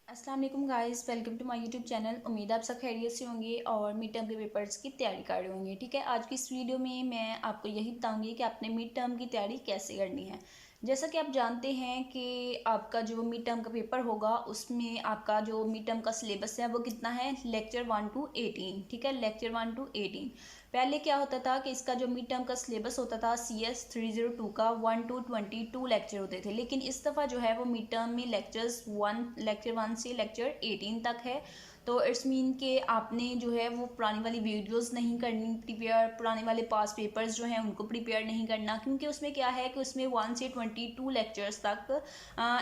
अस्सलाम वालेकुम guys, welcome to my YouTube channel. उम्मीद है आप सब खैरियत से होंगे और मिड टर्म के पेपर्स की तैयारी कर रहे होंगे। ठीक है, आज की इस वीडियो में मैं आपको यही बताऊंगी कि आपने मिड टर्म की तैयारी कैसे करनी है। जैसा कि आप जानते हैं कि आपका जो मिड टर्म का पेपर होगा उसमें आपका जो मिड टर्म का सिलेबस है वो कितना है, लेक्चर 1 to 18। ठीक है, लेक्चर 1 to 18। पहले क्या होता था कि इसका जो मिड टर्म का सिलेबस होता था CS 302 का 1 to 22 लेक्चर होते थे, लेकिन इस दफ़ा जो है वो मिड टर्म में लेक्चर 1 से लेक्चर 18 तक है। तो इट्स मीन कि आपने जो है वो पुरानी वाली वीडियोस नहीं करनी प्रिपेयर, पुराने वाले पास पेपर्स जो हैं उनको प्रिपेयर नहीं करना, क्योंकि उसमें क्या है कि उसमें 1 से 22 लेक्चर्स तक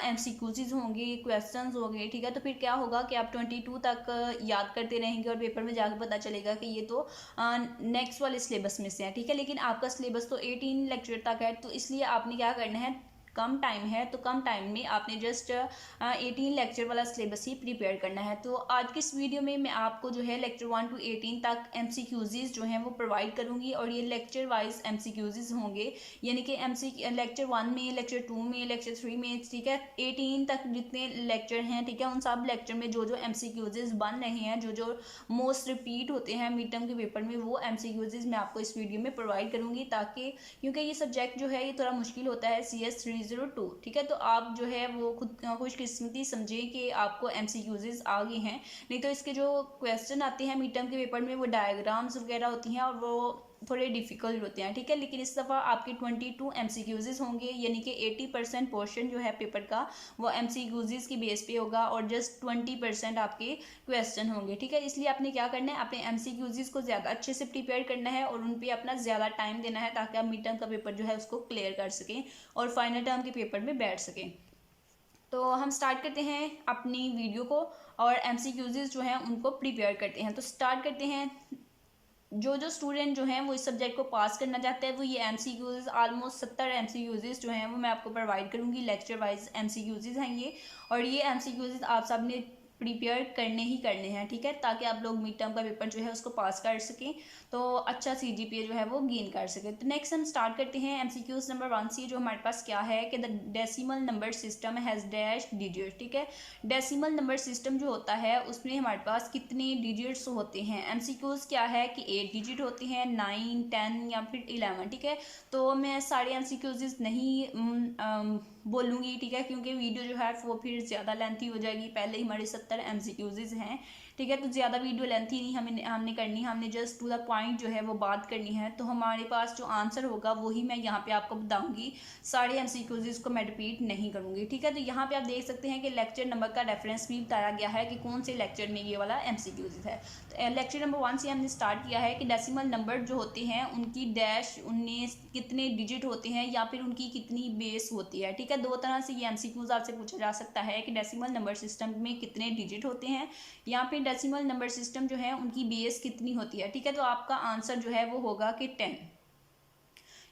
MCQs होंगे, क्वेश्चंस होंगे। ठीक है, तो फिर क्या होगा कि आप 22 तक याद करते रहेंगे और पेपर में जाकर पता चलेगा कि ये तो नेक्स्ट वाले सिलेबस में से है। ठीक है, लेकिन आपका सिलेबस तो 18 लेक्चर तक है, तो इसलिए आपने क्या करना है, कम टाइम है तो कम टाइम में आपने जस्ट 18 लेक्चर वाला सिलेबस ही प्रिपेयर करना है। तो आज की इस वीडियो में मैं आपको जो है लेक्चर 1 to 18 तक MCQs जो हैं वो प्रोवाइड करूंगी, और ये लेक्चर वाइज MCQs होंगे, यानी कि लेक्चर 1 में, लेक्चर 2 में, लेक्चर 3 में, ठीक है, 18 तक जितने लेक्चर हैं, ठीक है, उन सब लेक्चर में जो जो MCQs बन रहे हैं, जो जो मोस्ट रिपीट होते हैं मिड टर्म के पेपर में, वो MCQs मैं आपको इस वीडियो में प्रोवाइड करूंगी, ताकि क्योंकि ये सब्जेक्ट जो है ये थोड़ा मुश्किल होता है CS 302। ठीक है, तो आप जो है वो खुद खुशकिस्मती समझें कि आपको MCQs आ गए हैं, नहीं तो इसके जो क्वेश्चन आते हैं मिड टर्म के पेपर में वो डायग्राम्स वगैरह होती हैं और वो थोड़े डिफिकल्ट होते हैं। ठीक है, लेकिन इस दफ़ा आपके 22 MCQs होंगे, यानी कि 80% पोर्शन जो है पेपर का वो MCQs की बेस पे होगा और जस्ट 20% आपके क्वेश्चन होंगे। ठीक है, इसलिए आपने क्या करना है, अपने MCQs को ज़्यादा अच्छे से प्रिपेयर करना है और उन पर अपना ज़्यादा टाइम देना है, ताकि आप मिड टर्म का पेपर जो है उसको क्लियर कर सकें और फाइनल टर्म के पेपर में बैठ सकें। तो हम स्टार्ट करते हैं अपनी वीडियो को और MCQs जो हैं उनको प्रिपेयर करते हैं। तो स्टार्ट करते हैं। जो जो स्टूडेंट जो हैं वो इस सब्जेक्ट को पास करना चाहते हैं वो ये MCQs ऑलमोस्ट 70 MCQs जो हैं वो मैं आपको प्रोवाइड करूँगी। लेक्चर वाइज MCQs हैं ये, और ये MCQs आप सब ने प्रिपेयर करने ही करने हैं। ठीक है, ताकि आप लोग मिड टर्म का पेपर जो है उसको पास कर सकें, तो अच्छा CGPA जो है वो गेन कर सकें। तो नेक्स्ट हम स्टार्ट करते हैं MCQs नंबर 1 से, जो हमारे पास क्या है कि the decimal number system has dash digit. ठीक है, डेसिमल नंबर सिस्टम जो होता है उसमें हमारे पास कितने डिजिट्स होते हैं। MCQs क्या है कि 8 डिजिट होते हैं, 9, 10 या फिर 11। ठीक है, तो मैं सारे MCQs नहीं बोलूँगी, ठीक है, क्योंकि वीडियो जो है वो फिर ज़्यादा लेंथी हो जाएगी। पहले ही हमारे 70 MCQs हैं। ठीक है, तो ज़्यादा वीडियो लेंथी नहीं हमने करनी, हमने जस्ट टू द पॉइंट जो है वो बात करनी है। तो हमारे पास जो आंसर होगा वही मैं यहाँ पे आपको बताऊँगी, सारे MCQs को मैं रिपीट नहीं करूँगी। ठीक है, तो यहाँ पे आप देख सकते हैं कि लेक्चर नंबर का रेफरेंस भी बताया गया है कि कौन से लेक्चर में ये वाला MCQs है। तो लेक्चर नंबर 1 से हमने स्टार्ट किया है कि डेसिमल नंबर जो होते हैं उनकी डैश 19 कितने डिजिट होते हैं या फिर उनकी कितनी बेस होती है। ठीक है, दो तरह से ये MCQs आपसे पूछा जा सकता है कि डेसिमल नंबर सिस्टम में कितने डिजिट होते हैं या फिर डेसिमल नंबर सिस्टम जो है उनकी बेस कितनी होती है। ठीक है, तो आपका आंसर जो है वो होगा कि 10,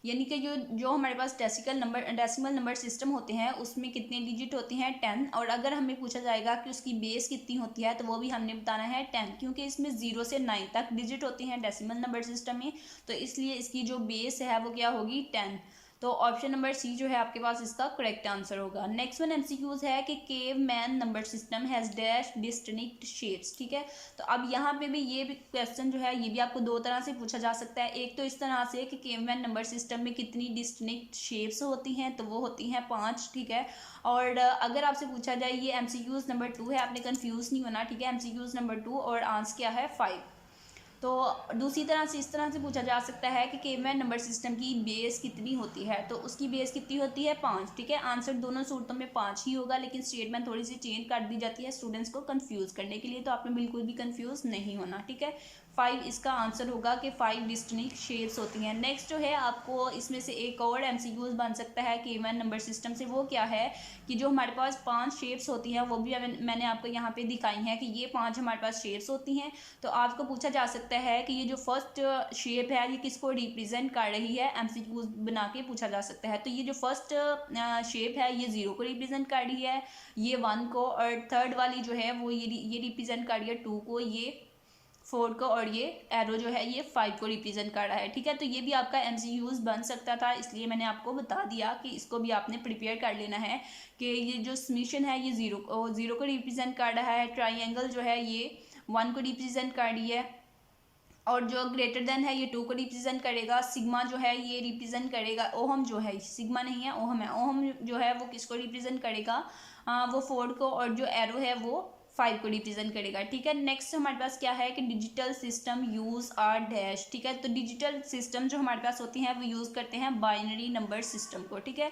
यानी कि जो जो हमारे पास डेसिमल नंबर सिस्टम होते हैं उसमें कितने डिजिट होते हैं, 10। और अगर हमें पूछा जाएगा कि उसकी बेस कितनी होती है तो वो भी हमने बताना है 10, क्योंकि इसमें 0 से 9 तक डिजिट होते हैं डेसिमल नंबर सिस्टम में, तो इसलिए इसकी जो बेस है वो क्या होगी, 10। तो ऑप्शन नंबर सी जो है आपके पास इसका करेक्ट आंसर होगा। नेक्स्ट वन MCQs है कि cave man number system has dash distinct shapes. ठीक है, तो अब यहाँ पे भी ये भी क्वेश्चन जो है ये भी आपको दो तरह से पूछा जा सकता है। एक तो इस तरह से कि केवमैन नंबर सिस्टम में कितनी डिस्टिंक्ट शेप्स होती हैं, तो वो होती हैं 5। ठीक है, और अगर आपसे पूछा जाए, ये MCQs नंबर 2 है, आपने कंफ्यूज नहीं होना। ठीक है, MCQs नंबर 2 और आंसर क्या है 5। तो दूसरी तरह से इस तरह से पूछा जा सकता है कि केवमैन नंबर सिस्टम की बेस कितनी होती है, तो उसकी बेस कितनी होती है 5। ठीक है, आंसर दोनों सूरतों में 5 ही होगा, लेकिन स्टेटमेंट थोड़ी सी चेंज कर दी जाती है स्टूडेंट्स को कंफ्यूज करने के लिए, तो आपने बिल्कुल भी कंफ्यूज नहीं होना। ठीक है, 5 इसका आंसर होगा कि 5 डिस्टिंक्ट शेप्स होती हैं। नेक्स्ट जो है आपको इसमें से एक और MCQs बन सकता है केवमैन नंबर सिस्टम से, वो क्या है कि जो हमारे पास 5 शेप्स होती हैं वो भी मैंने आपको यहाँ पे दिखाई हैं कि ये 5 हमारे पास शेप्स होती हैं। तो आपको पूछा जा सकता है कि ये जो फर्स्ट शेप है ये किसको रिप्रेजेंट कर रही है, MCQs बना के पूछा जा सकता है। तो ये जो फर्स्ट शेप है ये 0 को रिप्रेजेंट कर रही है, ये 1 को, और थर्ड वाली जो है वो ये रिप्रेजेंट कर रही है 2 को, ये 4 को, और ये एरो जो है ये 5 को रिप्रेजेंट कर रहा है, ठीक है। तो ये भी आपका MCQs बन सकता था, इसलिए मैंने आपको बता दिया कि इसको भी आपने प्रिपेयर कर लेना है कि ये जो समीशन है ये ज़ीरो को रिप्रेजेंट कर रहा है, ट्राइंगल जो है ये 1 को रिप्रेजेंट कर रही है, और जो ग्रेटर देन है ये 2 को रिप्रेजेंट करेगा, सिग्मा जो है ये रिप्रेजेंट करेगा, ओहम जो है, सिग्मा नहीं है ओहम है, ओहम जो है वो किसको रिप्रेजेंट करेगा, वो 4 को, और जो एरो है वो 5 को रिप्रेजेंट करेगा, ठीक है। नेक्स्ट हमारे पास क्या है कि digital system use are dash, ठीक है। तो डिजिटल सिस्टम जो हमारे पास होती हैं वो यूज़ करते हैं बाइनरी नंबर सिस्टम को, ठीक है।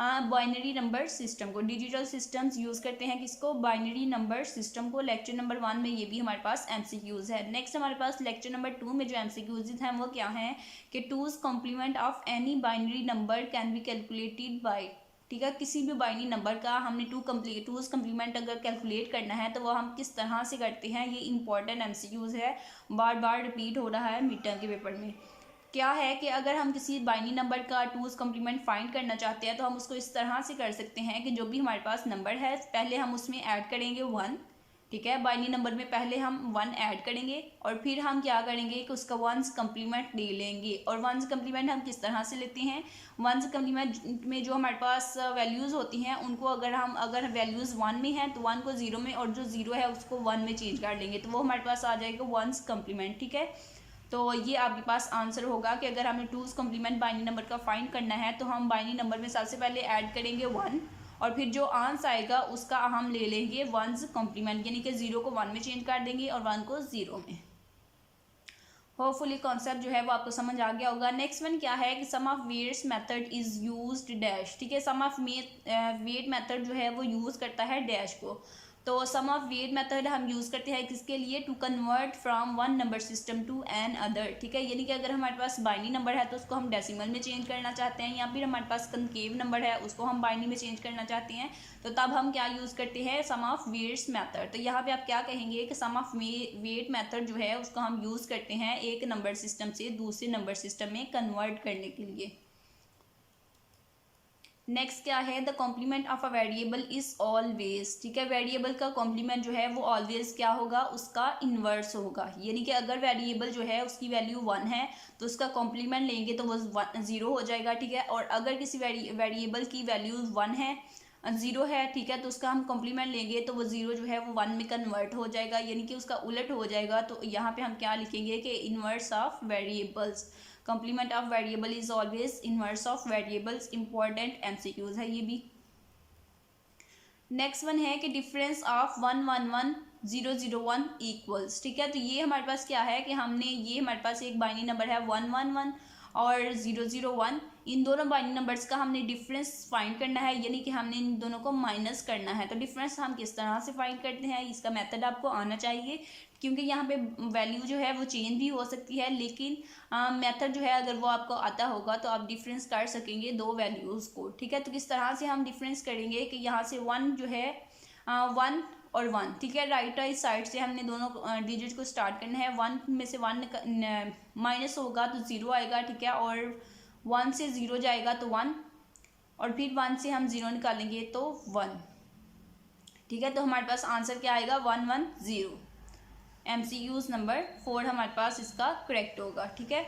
बाइनरी नंबर सिस्टम को, डिजिटल सिस्टम्स यूज़ करते हैं किसको, बाइनरी नंबर सिस्टम को। लेक्चर नंबर 1 में ये भी हमारे पास MCQs है। नेक्स्ट हमारे पास लेक्चर नंबर 2 में जो MCQs हैं वो क्या हैं कि 2's complement of any binary number can be calculated by, ठीक है। किसी भी बाइनरी नंबर का हमने 2's कम्प्लीमेंट अगर कैलकुलेट करना है तो वो हम किस तरह से करते हैं, ये इंपॉर्टेंट MCQs है, बार बार रिपीट हो रहा है मिड टर्म के पेपर में। क्या है कि अगर हम किसी बाइनरी नंबर का 2's कॉम्प्लीमेंट फाइंड करना चाहते हैं तो हम उसको इस तरह से कर सकते हैं कि जो भी हमारे पास नंबर है पहले हम उसमें ऐड करेंगे 1, ठीक है। बाइनरी नंबर में पहले हम 1 ऐड करेंगे और फिर हम क्या करेंगे कि उसका 1's कम्प्लीमेंट ले लेंगे। और 1's कम्प्लीमेंट हम किस तरह से लेते हैं, 1's कम्प्लीमेंट में जो हमारे पास वैल्यूज़ होती हैं उनको अगर वैल्यूज़ 1 में हैं तो 1 को 0 में, और जो 0 है उसको 1 में चेंज कर लेंगे, तो वो हमारे पास आ जाएगा 1's कम्प्लीमेंट, ठीक है। तो ये आपके पास आंसर होगा कि अगर हमें 2's कॉम्प्लीमेंट बाइनरी नंबर का फाइंड करना है तो हम बाइनरी नंबर में सबसे पहले ऐड करेंगे 1, और फिर जो आंसर आएगा उसका हम ले लेंगे 1's कॉम्प्लीमेंट, यानी कि 0 को 1 में चेंज कर देंगे और 1 को 0 में। होपफुली कॉन्सेप्ट जो है वो आपको समझ आ गया होगा। नेक्स्ट वन क्या है कि sum of weights method is used dash, ठीक है। सम ऑफ वेट मेथड जो है वो यूज़ करता है डैश को। तो सम ऑफ वेट मेथड हम यूज़ करते हैं किसके लिए, to convert from one number system to another, ठीक है। यानी कि अगर हमारे पास बाइनरी नंबर है तो उसको हम डेसिमल में चेंज करना चाहते हैं, या फिर हमारे पास कंकेव नंबर है उसको हम बाइनरी में चेंज करना चाहते हैं, तो तब हम क्या यूज़ करते हैं, सम ऑफ वेट्स मेथड। तो यहाँ पे आप क्या कहेंगे कि सम ऑफ वेट मेथड जो है उसको हम यूज़ करते हैं एक नंबर सिस्टम से दूसरे नंबर सिस्टम में कन्वर्ट करने के लिए। नेक्स्ट क्या है, the complement of a variable is always, ठीक है। वेरिएबल का कॉम्प्लीमेंट जो है वो ऑलवेज क्या होगा, उसका इन्वर्स होगा। यानी कि अगर वेरिएबल जो है उसकी वैल्यू 1 है तो उसका कॉम्प्लीमेंट लेंगे तो वो 0 हो जाएगा, ठीक है। और अगर किसी वेरिएबल की वैल्यू 1 है 0 है, ठीक है, तो उसका हम कॉम्प्लीमेंट लेंगे तो वो 0 जो है वो 1 में कन्वर्ट हो जाएगा, यानी कि उसका उलट हो जाएगा। तो यहाँ पे हम क्या लिखेंगे कि inverse of variables, complement of variable is always inverse of variables. Important MCQs है ये भी। नेक्स्ट वन है कि डिफरेंस ऑफ 1 1 1 0 0 1 इक्वल्स, ठीक है। तो ये हमारे पास क्या है कि हमने ये हमारे पास एक बाइनरी नंबर है 1 1 1 और 0 0 1, इन दोनों बाइनरी नंबर्स का हमने डिफरेंस फाइंड करना है, यानी कि हमने इन दोनों को माइनस करना है। तो डिफरेंस हम किस तरह से फाइंड करते हैं, इसका मेथड आपको आना चाहिए, क्योंकि यहाँ पे वैल्यू जो है वो चेंज भी हो सकती है, लेकिन मेथड जो है अगर वो आपको आता होगा तो आप डिफरेंस कर सकेंगे दो वैल्यूज़ को, ठीक है। तो किस तरह से हम डिफरेंस करेंगे कि यहाँ से 1 जो है 1 और 1, ठीक है, राइट साइड से हमने दोनों डिजिट को स्टार्ट करना है। 1 में से 1 माइनस होगा तो 0 आएगा, ठीक है, और 1 से 0 जाएगा तो 1, और फिर 1 से हम 0 निकालेंगे तो 1, ठीक है। तो हमारे पास आंसर क्या आएगा 1 1 0। MCQs नंबर 4 हमारे पास इसका करेक्ट होगा, ठीक है।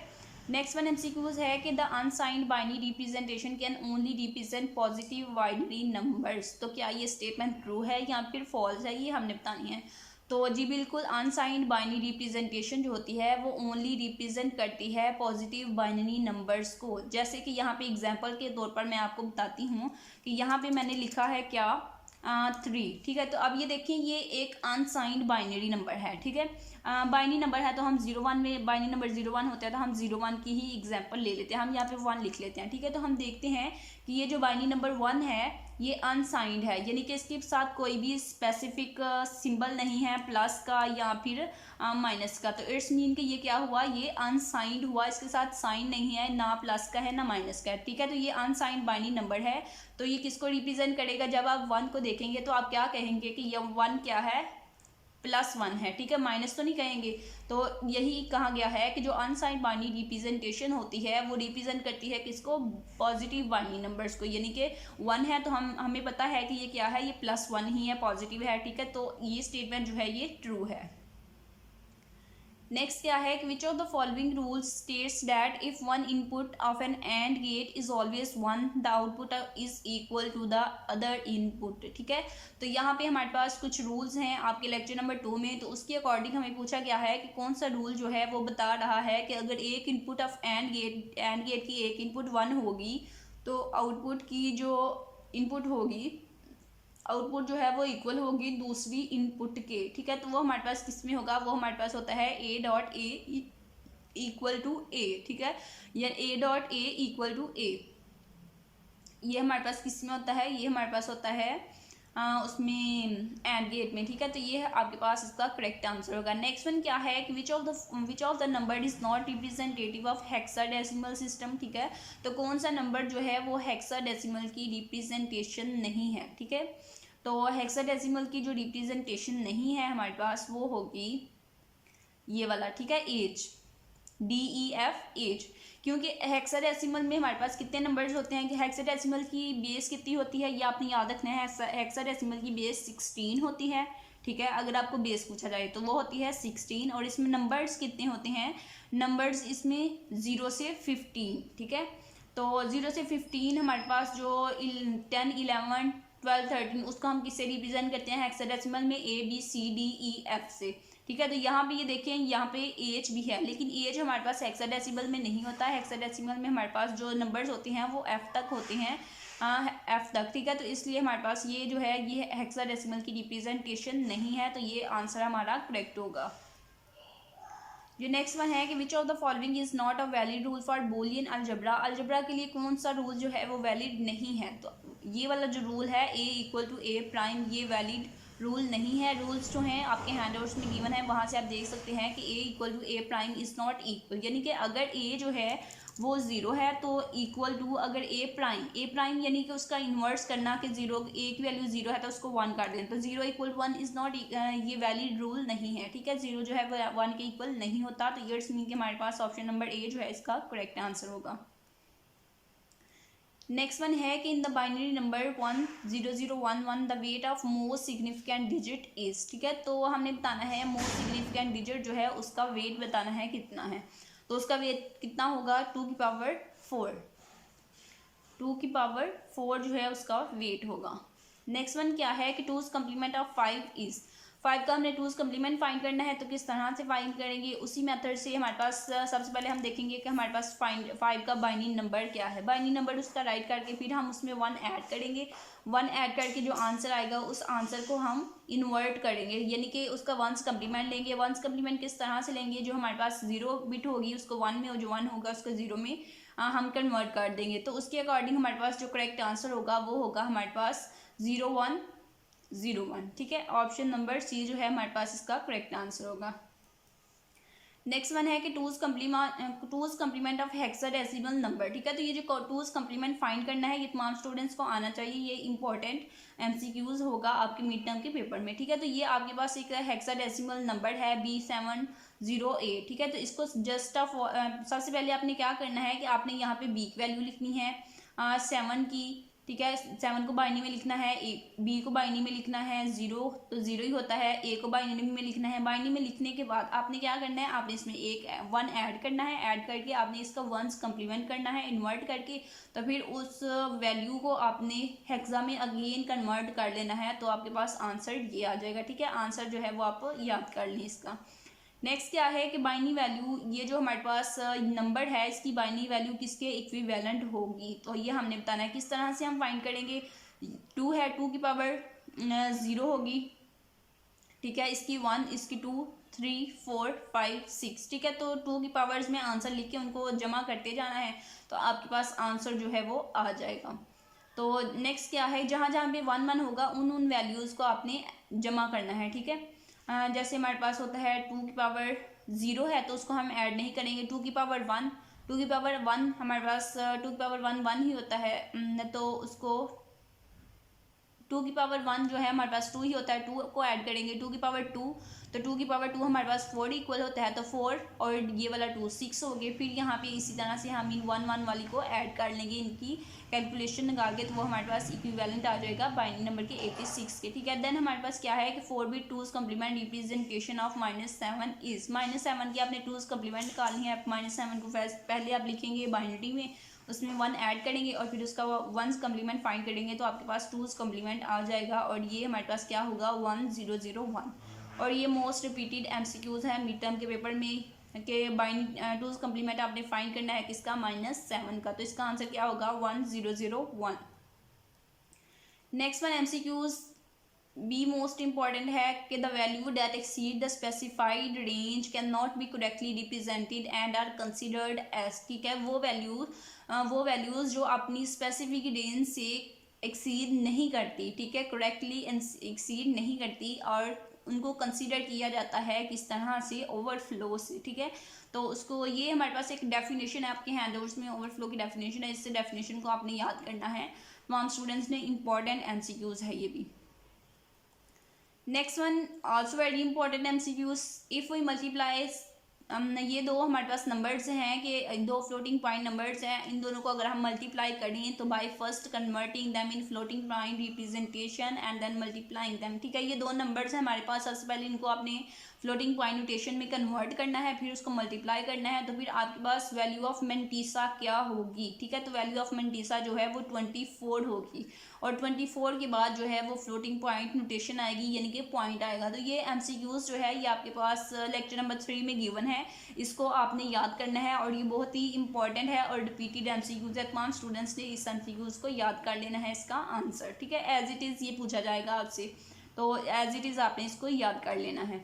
नेक्स्ट वन MCQs है कि the unsigned binary representation can only represent positive binary numbers. तो क्या ये स्टेटमेंट ट्रू है या फिर फॉल्स है, ये हमने बतानी है। तो जी बिल्कुल, अनसाइंड बाइनरी रिप्रेजेंटेशन जो होती है वो ओनली रिप्रेजेंट करती है पॉजिटिव बाइनरी नंबर्स को। जैसे कि यहाँ पे एग्जांपल के तौर पर मैं आपको बताती हूँ कि यहाँ पे मैंने लिखा है क्या 3, ठीक है। तो अब ये देखिए ये एक अनसाइंड बाइनरी नंबर है, ठीक है। बाइनरी नंबर है तो हम 0 1 में बाइनरी नंबर 0 1 होता है तो हम 0 1 की ही एग्जांपल ले लेते हैं, हम यहाँ पे 1 लिख लेते हैं, ठीक है। तो हम देखते हैं कि ये जो बाइनरी नंबर 1 है ये अनसाइंड है, यानी कि इसके साथ कोई भी स्पेसिफिक सिंबल नहीं है प्लस का या फिर माइनस का। तो इट्स मीन कि ये क्या हुआ, ये अनसाइंड हुआ, इसके साथ साइन नहीं है, ना प्लस का है ना माइनस का है, ठीक है। तो ये अनसाइंड बाइनरी नंबर है। तो ये किसको रिप्रेजेंट करेगा, जब आप 1 को देखेंगे तो आप क्या कहेंगे कि ये 1 क्या है, +1 है, ठीक है, माइनस तो नहीं कहेंगे। तो यही कहा गया है कि जो अनसाइंड बाइनरी रिप्रेजेंटेशन होती है वो रिप्रेजेंट करती है किसको, पॉजिटिव बाइनरी नंबर्स को। यानी कि 1 है तो हमें पता है कि ये क्या है, ये +1 ही है, पॉजिटिव है, ठीक है। तो ये स्टेटमेंट जो है ये ट्रू है। नेक्स्ट क्या है कि which of the following rules states that if one input of an AND gate is always one the output is equal to the other input. ठीक है, तो यहाँ पे हमारे पास कुछ रूल्स हैं आपके लेक्चर नंबर 2 में, तो उसके अकॉर्डिंग हमें पूछा गया है कि कौन सा रूल जो है वो बता रहा है कि अगर एक इनपुट ऑफ एंड गेट की एक इनपुट 1 होगी तो आउटपुट की जो इनपुट होगी आउटपुट जो है वो इक्वल होगी दूसरी इनपुट के। ठीक है, तो वो हमारे पास किस में होगा, वो हमारे पास होता है A dot A equal to A. ठीक है, या A dot A equal to A, ये हमारे पास किस में होता है, ये हमारे पास होता है उसमें एंड गेट में। ठीक है, तो ये आपके पास इसका करेक्ट आंसर होगा। नेक्स्ट वन क्या है कि which of the number is not representative of hexadecimal system. ठीक है, तो कौन सा नंबर जो है वो हेक्साडेसिमल की रिप्रेजेंटेशन नहीं है। ठीक है, तो हेक्साडेसिमल की जो रिप्रेजेंटेशन नहीं है हमारे पास वो होगी ये वाला। ठीक है, एज, DEF एज, क्योंकि हेक्साडेसिमल में हमारे पास कितने नंबर्स होते हैं कि हेक्साडेसिमल की बेस कितनी होती है, ये आपने याद रखना है। हेक्साडेसिमल की बेस 16 होती है। ठीक है, अगर आपको बेस पूछा जाए तो वो होती है 16, और इसमें नंबर्स कितने होते हैं, नंबर्स इसमें 0 से 15। ठीक है, तो 0 से 15 हमारे पास जो 10, 11, 12, 13 उसको हम किससे रिप्रेजेंट करते हैं, हेक्साडेसिमल में ABCDEF से। ठीक है, तो यहाँ पे ये देखें, यहाँ पे एज भी है, लेकिन एज हमारे पास हेक्साडेसिमल में नहीं होता है। हेक्साडेसिमल में हमारे पास जो नंबर्स होते हैं वो F तक होते हैं, F तक। ठीक है, तो इसलिए हमारे पास ये जो है ये हेक्साडेसिमल की रिप्रेजेंटेशन नहीं है, तो ये आंसर हमारा करेक्ट होगा। जो नेक्स्ट वन है कि which of the following is not a valid rule for Boolean algebra. Algebra के लिए कौन सा रूल जो है वो वैलिड नहीं है, तो ये वाला जो रूल है A equal to A prime, ये वैलिड रूल नहीं है। रूल्स जो हैं आपके हैंडआउट्स में गिवन है, वहाँ से आप देख सकते हैं कि A equal to A prime is not equal, यानी कि अगर A जो है वो 0 है तो इक्वल टू अगर A प्राइम यानी कि उसका इन्वर्स करना कि 0, A की वैल्यू 0 है तो उसको 1 कर दें, तो 0 इक्वल 1 इज़ नॉट, ये वैलिड रूल नहीं है। ठीक है, 0 जो है वो 1 के इक्वल नहीं होता, तो ये मीन कि हमारे पास ऑप्शन नंबर A जो है इसका करेक्ट आंसर होगा। नेक्स्ट वन है कि in the binary number 10011 the weight of most significant digit is. ठीक है, तो हमने बताना है मोस्ट सिग्निफिकेंट डिजिट जो है उसका वेट बताना है कितना है, तो उसका वेट कितना होगा 2 की पावर 4, 2 की पावर 4 जो है उसका वेट होगा। नेक्स्ट वन क्या है कि 2's कम्प्लीमेंट ऑफ 5 इज। 5 का हमने 2's कम्प्लीमेंट फाइंड करना है, तो किस तरह से फाइंड करेंगे, उसी मेथड से हमारे पास सबसे पहले हम देखेंगे कि हमारे पास 5 का बाइनरी नंबर क्या है। बाइनरी नंबर उसका राइट करके फिर हम उसमें 1 ऐड करेंगे। 1 ऐड करके जो आंसर आएगा उस आंसर को हम इन्वर्ट करेंगे, यानी कि उसका 1's कम्प्लीमेंट लेंगे। 1's कम्प्लीमेंट किस तरह से लेंगे, जो हमारे पास 0 बिट होगी उसको 1 में, और जो 1 होगा उसको 0 में हम कन्वर्ट कर देंगे। तो उसके अकॉर्डिंग हमारे पास जो करेक्ट आंसर होगा वो होगा हमारे पास 0101। ठीक है, ऑप्शन नंबर C जो है हमारे पास इसका करेक्ट आंसर होगा। नेक्स्ट वन है कि 2's complement of hexadecimal number. ठीक है, तो ये जो 2's कम्प्लीमेंट फाइंड करना है ये तमाम स्टूडेंट्स को आना चाहिए, ये इंपॉर्टेंट MCQs होगा आपके मिड टर्म के पेपर में। ठीक है, तो ये आपके पास एक हेक्साडेसिमल नंबर है B708। ठीक है, तो इसको जस्ट ऑफ सबसे पहले आपने क्या करना है कि आपने यहाँ पे B की वैल्यू लिखनी है 7 की। ठीक है, 7 को बाइनरी में लिखना है, B को बाइनरी में लिखना है 0, तो 0 ही होता है। A को बाइनरी में लिखना है। बाइनरी में लिखने के बाद आपने क्या करना है, आपने इसमें 1 ऐड करना है। ऐड करके आपने इसका 1's कम्प्लीमेंट करना है इन्वर्ट करके, तो फिर उस वैल्यू को आपने हेक्सा में अगेन कन्वर्ट कर लेना है, तो आपके पास आंसर ये आ जाएगा। ठीक है, आंसर जो है वो आप याद कर लें इसका। नेक्स्ट क्या है कि बाइनरी वैल्यू, ये जो हमारे पास नंबर है इसकी बाइनरी वैल्यू किसके इक्विवेलेंट होगी, तो ये हमने बताना है। किस तरह से हम फाइंड करेंगे, 2 है, 2 की पावर 0 होगी। ठीक है, इसकी 1, इसकी 2, 3, 4, 5, 6। ठीक है, तो 2 की पावर्स में आंसर लिख के उनको जमा करते जाना है, तो आपके पास आंसर जो है वो आ जाएगा। तो नेक्स्ट क्या है, जहाँ जहाँ पे 1 1 होगा उन वैल्यूज़ को आपने जमा करना है। ठीक है, जैसे हमारे पास होता है 2 की पावर 0 है तो उसको हम ऐड नहीं करेंगे। 2 की पावर 1, 2 की पावर 1 हमारे पास 2 की पावर 1 1 ही होता है, तो उसको 2 की पावर 1 जो है हमारे पास 2 ही होता है, 2 को ऐड करेंगे 2 की पावर 2, तो 2 की पावर 2 हमारे पास 4 इक्वल होता है, तो 4 और ये वाला 2 6 हो गए। फिर यहाँ पे इसी तरह से हम इन 1 1 वाली को ऐड कर लेंगे, इनकी कैलकुलेशन निकाल के, तो वो हमारे पास इक्विवेलेंट आ जाएगा बाइनरी नंबर के 86 के, ठीक है। देन हमारे पास क्या है कि 4 bit twos complement representation of -7 is, -7 की आपने टूज कम्प्लीमेंट निकालनी है। -7 को पहले आप लिखेंगे बाइनरी में, उसमें 1 ऐड करेंगे और फिर उसका 1 कम्प्लीमेंट फाइंड करेंगे, तो आपके पास 2 कम्प्लीमेंट आ जाएगा और ये हमारे पास क्या होगा 1001। और ये मोस्ट रिपीटेड एमसीक्यूज है मिड टर्म के पेपर में कि टूज कम्प्लीमेंट आपने फाइंड करना है किसका, -7 का, तो इसका आंसर क्या होगा 1001। Next one MCQs be most important है कि the value that exceed the specified range can not be correctly represented and are considered as, ठीक है। वो वैल्यूज जो अपनी स्पेसिफिक रेंज से एक्सीड नहीं करती, ठीक है, करेक्टली एक्सीड नहीं करती, और उनको कंसीडर किया जाता है किस तरह से, ओवरफ्लो से, ठीक है। तो उसको, ये हमारे पास एक डेफिनेशन है आपके हैंडआउट्स में, ओवरफ्लो की डेफिनेशन है, इससे डेफिनेशन को आपने याद करना है तमाम स्टूडेंट्स ने, इंपॉर्टेंट एमसीक्यूज है ये भी। Next one also very important MCQs, if we multiply, ये दो हमारे पास नंबर्स हैं कि दो फ्लोटिंग पॉइंट नंबर्स हैं, इन दोनों को अगर हम मल्टीप्लाई करें तो by first converting them in floating point representation and then multiplying them, ठीक है। ये दो नंबर्स हैं हमारे पास, सबसे पहले इनको आपने फ्लोटिंग पॉइंट नोटेशन में कन्वर्ट करना है, फिर उसको मल्टीप्लाई करना है, तो फिर आपके पास वैल्यू ऑफ मेंटीसा क्या होगी, ठीक है। तो वैल्यू ऑफ मेंटीसा जो है वो 24 होगी, और 24 के बाद जो है वो फ्लोटिंग पॉइंट नोटेशन आएगी, यानी कि पॉइंट आएगा। तो ये एमसीक्यूज जो है ये आपके पास लेक्चर नंबर 3 में गिवन है, इसको आपने याद करना है, और ये बहुत ही इंपॉर्टेंट है और रिपीटेड एमसीक्यूज है, तमाम स्टूडेंट्स ने इस एमसीक्यूज को याद कर लेना है इसका आंसर, ठीक है। एज इट इज़ ये पूछा जाएगा आपसे, तो एज इट इज़ आपने इसको याद कर लेना है।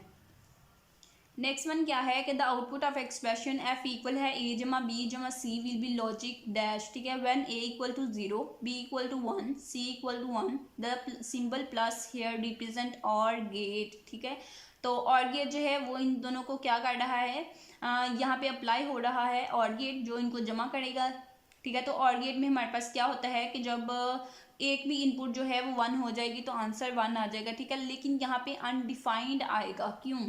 नेक्स्ट वन क्या है कि the output of expression F equal है ए जमा बी जमा C will be logic dash, ठीक है। When A equal to 0, B equal to 1, C equal to 1, the symbol plus here represent OR gate, ठीक है। तो और गेट जो है वो इन दोनों को क्या कर रहा है, यहाँ पे अप्लाई हो रहा है और गेट जो इनको जमा करेगा, ठीक है। तो और गेट में हमारे पास क्या होता है कि जब एक भी इनपुट जो है वो 1 हो जाएगी तो आंसर 1 आ जाएगा, ठीक है। लेकिन यहाँ पे अनडिफाइंड आएगा, क्यों,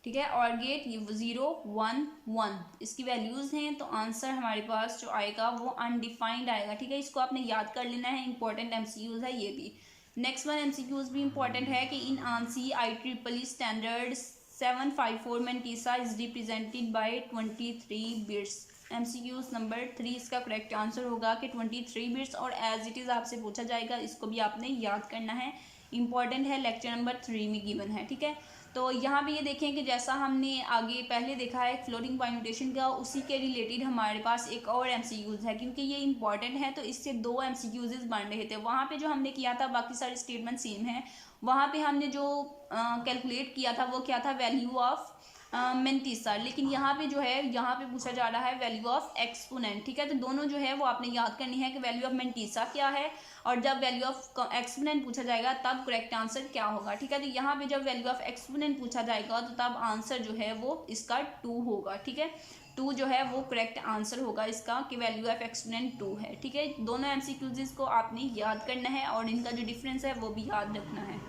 ठीक है। और गेट 0 1 1 इसकी वैल्यूज हैं, तो आंसर हमारे पास जो आएगा वो अनडिफाइंड आएगा, ठीक है। इसको आपने याद कर लेना है, इंपॉर्टेंट एमसीक्यूज है ये भी। नेक्स्ट वन एमसीक्यूज भी इंपॉर्टेंट है कि in ANSI IEEE standard 754 mantissa is represented by 23 bits. MCQs number 3 इसका करेक्ट आंसर होगा कि 23 बिट्स, और एज इट इज़ आपसे पूछा जाएगा, इसको भी आपने याद करना है, इंपॉर्टेंट है, लेक्चर नंबर 3 में गिवन है, ठीक है। तो यहाँ पे ये देखें कि जैसा हमने आगे पहले देखा है फ्लोटिंग पॉइंट नोटेशन का, उसी के रिलेटेड हमारे पास एक और एमसीक्यूज है, क्योंकि ये इंपॉर्टेंट है तो इससे 2 एमसीक्यूज बन रहे थे। वहाँ पे जो हमने किया था बाकी सारे स्टेटमेंट सेम है, वहाँ पे हमने जो कैलकुलेट किया था वो क्या था, वैल्यू ऑफ मेंटीसा, लेकिन यहाँ पे जो है यहाँ पे पूछा जा रहा है वैल्यू ऑफ एक्सपोनेंट, ठीक है। तो दोनों जो है वो आपने याद करनी है कि वैल्यू ऑफ मेंटीसा क्या है, और जब वैल्यू ऑफ एक्सपोनेंट पूछा जाएगा तब करेक्ट आंसर क्या होगा, ठीक है। तो यहाँ पे जब वैल्यू ऑफ एक्सपोनेंट पूछा जाएगा तो तब आंसर जो है वो इसका 2 होगा, ठीक है। 2 जो है वो करेक्ट आंसर होगा इसका, कि वैल्यू ऑफ एक्सपोनेंट 2 है, ठीक है। दोनों एमसीक्यूज को आपने याद करना है और इनका जो डिफरेंस है वो भी याद रखना है।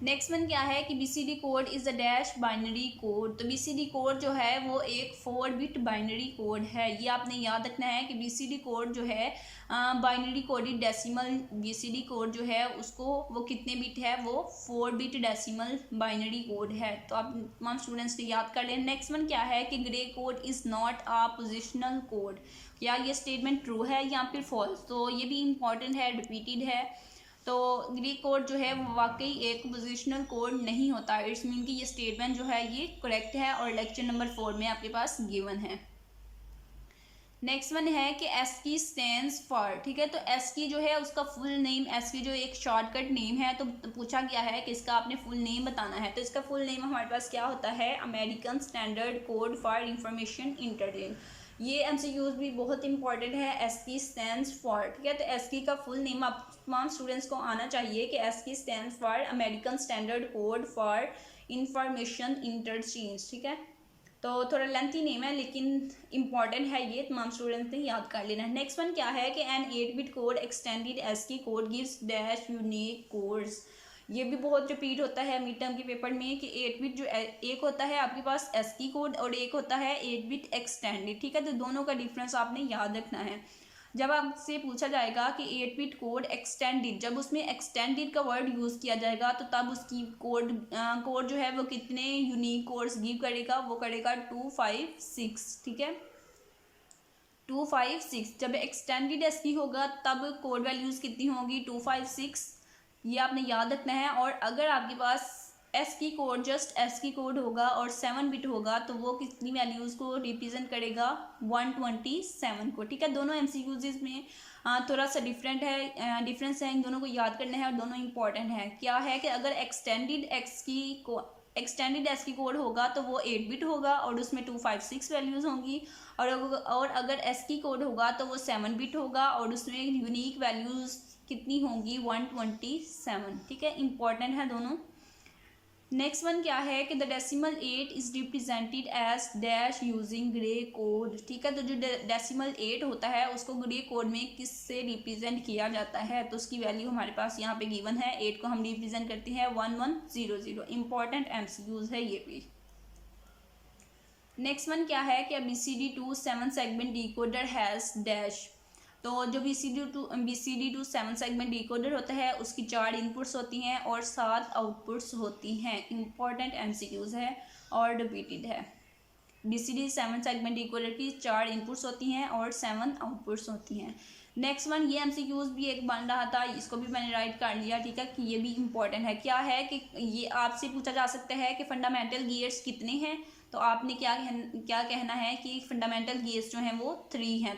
नेक्स्ट वन क्या है कि BCD code is a dash binary code. तो BCD कोड जो है वो एक 4 बिट बाइनरी कोड है, ये आपने याद रखना है कि BCD कोड जो है binary coded decimal BCD code जो है उसको वो कितने बिट है, वो 4 बिट डेसिमल बाइनरी कोड है, तो आप तमाम स्टूडेंट्स ने याद कर लें। नेक्स्ट वन क्या है कि grey code is not a positional code, क्या ये स्टेटमेंट ट्रू है या फिर फॉल्स, तो ये भी इंपॉर्टेंट है, रिपीटेड है। तो ग्रीक कोड जो है वो वाकई एक पोजिशनल कोड नहीं होता, इट्स मीन कि ये स्टेटमेंट जो है ये करेक्ट है और लेक्चर नंबर 4 में आपके पास गिवन है। नेक्स्ट वन है कि ASCII स्टैंड्स फॉर, ठीक है। तो ASCII जो है उसका फुल नेम, ASCII जो एक शॉर्टकट नेम है, तो पूछा गया है कि इसका आपने फुल नेम बताना है, तो इसका फुल नेम हमारे पास क्या होता है, American standard code for information entertain. ये एमसीक्यूज भी बहुत इंपॉर्टेंट है, ASCII स्टैंड्स फॉर, ठीक है। तो ASCII का फुल नेम आप तमाम स्टूडेंट्स को आना चाहिए कि ASCII stands for American standard code for information interchange, ठीक है। तो थोड़ा लेंथी नेम है लेकिन इम्पॉर्टेंट है, ये तमाम स्टूडेंट्स ने याद कर लेना है। नेक्स्ट वन क्या है कि an eight bit code extended ASCII code gives dash unique codes. ये भी बहुत रिपीट होता है मिड टर्म के पेपर में कि 8-बिट जो एक होता है आपके पास ASCII कोड और एक होता है 8-बिट एक्सटेंडेड, ठीक है। तो दोनों का डिफरेंस आपने याद रखना है। जब आपसे पूछा जाएगा कि 8-बिट कोड एक्सटेंडेड, जब उसमें एक्सटेंडेड का वर्ड यूज़ किया जाएगा तो तब उसकी कोड जो है वो कितने यूनिक कोड्स गिव करेगा, वो करेगा 256, ठीक है, 256। जब एक्सटेंडेड ASCII होगा तब कोड वैल्यूज़ कितनी होगी, 256, ये आपने याद रखना है। और अगर आपके पास ASCII code just ASCII code होगा और 7-बिट होगा तो वो कितनी वैल्यूज़ को रिप्रेजेंट करेगा, 127 को, ठीक है। दोनों MCQs में थोड़ा सा डिफरेंस है, इन दोनों को याद करना है और दोनों इंपॉर्टेंट है। क्या है कि अगर एक्सटेंडेड ASCII कोड होगा तो वो 8-बिट होगा और उसमें 256 वैल्यूज़ होंगी, और अगर ASCII कोड होगा तो वो 7-बिट होगा और उसमें यूनिक वैल्यूज़ कितनी होंगी, 127, ठीक है। इंपॉर्टेंट है दोनों। नेक्स्ट वन क्या है कि the decimal 8 is represented as dash using Gray code, ठीक है। तो जो डेसिमल 8 होता है उसको ग्रे कोड में किससे रिप्रेजेंट किया जाता है, तो उसकी वैल्यू हमारे पास यहाँ पे गिवन है। 8 को हम रिप्रेजेंट करते हैं 1100। इंपॉर्टेंट MCQs है ये भी। नेक्स्ट वन क्या है कि BCD2 7 segment decoder has dash. तो जो BCD2 7 सेगमेंट डिकोडर होता है उसकी 4 इनपुट्स होती हैं और 7 आउटपुट्स होती हैं। इंपॉर्टेंट MCQs है और रिपीटेड है। BCD 7 सेगमेंट डिकोडर की 4 इनपुट्स होती हैं और 7 आउटपुट्स होती हैं। नेक्स्ट वन, ये MCQs भी एक बन रहा था, इसको भी मैंने राइट कर लिया, ठीक है, कि ये भी इंपॉर्टेंट है। क्या है कि ये आपसे पूछा जा सकता है कि फंडामेंटल गियर्स कितने हैं, तो आपने क्या कहना है कि फंडामेंटल गियर्स जो हैं वो 3 हैं,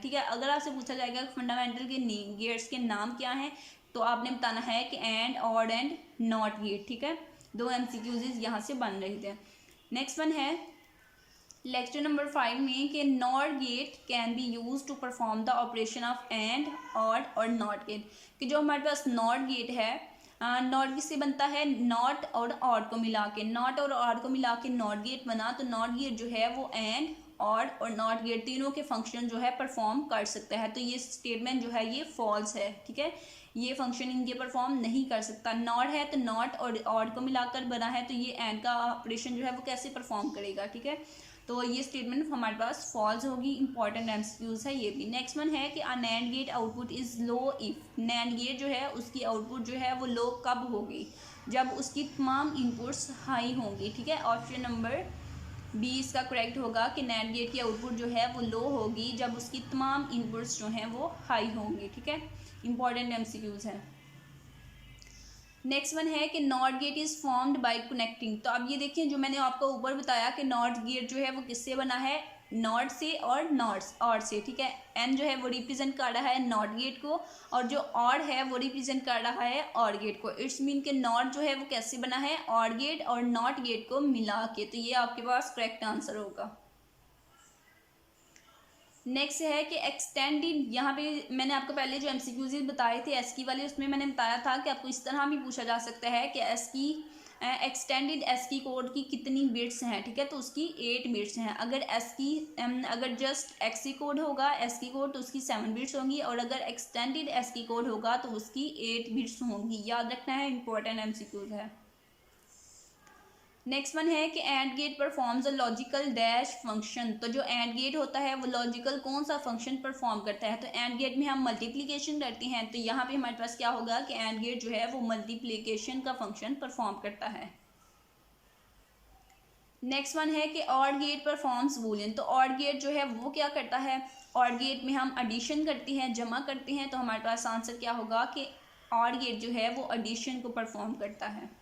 ठीक है। अगर आपसे पूछा जाएगा कि फंडामेंटल के गियर्स के नाम क्या हैं, तो आपने बताना है कि AND, OR and NOT gate, ठीक है। 2 MCQs यहाँ से बन रहे थे। नेक्स्ट वन है लेक्चर नंबर 5 में कि NOT gate can be use to perform the operation of AND, OR और नॉट गेट, कि जो हमारे पास नॉट गेट है, नॉट किससे बनता है, नॉट और ऑड को मिला के, नॉट और ऑड को मिला के नॉट गेट बना। तो नॉट गेट जो है वो एंड, ऑड और नॉट गेट तीनों के फंक्शन जो है परफॉर्म कर सकता है। तो ये स्टेटमेंट जो है ये फॉल्स है, ठीक है, ये फंक्शन इनके परफॉर्म नहीं कर सकता। नॉट है तो नॉट और ऑड को मिलाकर बना है, तो ये एंड का ऑपरेशन जो है वो कैसे परफॉर्म करेगा, ठीक है। तो ये स्टेटमेंट हमारे पास फॉल्स होगी। इंपॉर्टेंट MCQs है ये भी। नेक्स्ट वन है कि NAND gate output is low if. NAND gate जो है उसकी आउटपुट जो है वो लो कब होगी, जब उसकी तमाम इनपुट्स हाई होंगी, ठीक है। ऑप्शन नंबर बी इसका करेक्ट होगा कि नैंड गेट की आउटपुट जो है वो लो होगी जब उसकी तमाम इनपुट्स जो हैं वो हाई होंगी, ठीक है। इंपॉर्टेंट MCQs है। नेक्स्ट वन है कि NOT gate is formed by connecting. तो अब ये देखिए जो मैंने आपको ऊपर बताया कि नॉट गेट जो है वो किससे बना है, नॉट से और ऑड से, ठीक है। एन जो है वो रिप्रेजेंट कर रहा है नॉट गेट को और जो ऑड है वो रिप्रेजेंट कर रहा है ऑड गेट को। इट्स मीन के नॉट जो है वो कैसे बना है, ऑड गेट और नॉट गेट को मिला के। तो ये आपके पास करेक्ट आंसर होगा। नेक्स्ट है कि एक्सटेंडेड, यहाँ पे मैंने आपको पहले जो MCQs बताए थे ASCII वाले, उसमें मैंने बताया था कि आपको इस तरह भी पूछा जा सकता है कि एक्सटेंडेड ASCII कोड की कितनी बिट्स हैं, ठीक है। तो उसकी 8 बिट्स हैं। अगर जस्ट ASCII कोड होगा ASCII कोड तो उसकी 7 बिट्स होंगी, और अगर एक्सटेंडेड ASCII कोड होगा तो उसकी 8 बिट्स होंगी। याद रखना है, इंपॉर्टेंट MCQs है। नेक्स्ट वन है कि AND gate performs a logical dash function. तो जो एंड गेट होता है वो लॉजिकल कौन सा फंक्शन परफॉर्म करता है, तो एंड गेट में हम मल्टीप्लिकेशन करते हैं, तो यहाँ पे हमारे पास क्या होगा कि एंड गेट जो है वो मल्टीप्लिकेशन का फंक्शन परफॉर्म करता है। नेक्स्ट वन है कि ऑड गेट परफॉर्म्स बूलियन। तो ऑड गेट जो है वो क्या करता है, ऑड गेट में हम एडिशन करते हैं, जमा करते हैं, तो हमारे पास आंसर क्या होगा कि ऑड गेट जो है वो एडिशन को परफॉर्म करता है।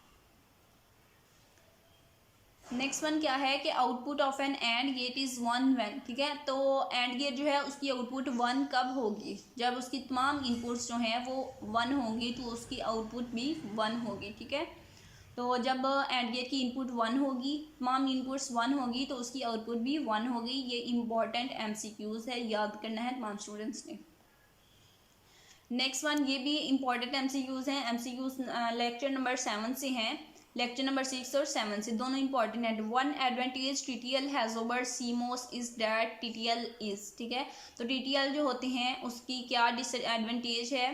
नेक्स्ट वन क्या है कि output of an AND gate is 1 when, ठीक है। तो एंड गेट जो है उसकी आउटपुट 1 कब होगी, जब उसकी तमाम इनपुट्स जो हैं वो 1 होंगी तो उसकी आउटपुट भी 1 होगी, ठीक है। तो जब एंड गेट की इनपुट 1 होगी, तमाम इनपुट्स 1 होगी तो उसकी आउटपुट भी 1 होगी। ये इंपॉर्टेंट MCQs है, याद करना है तमाम स्टूडेंट्स ने। नेक्स्ट वन, ये भी इंपॉर्टेंट MCQs हैं। MCQs लेक्चर नंबर 7 से हैं। लेक्चर नंबर 6 और 7 से, दोनों इंपॉर्टेंट है। One advantage TTL has over CMOS is that TTL is, ठीक है, तो TTL जो होते हैं उसकी क्या डिसएडवांटेज है,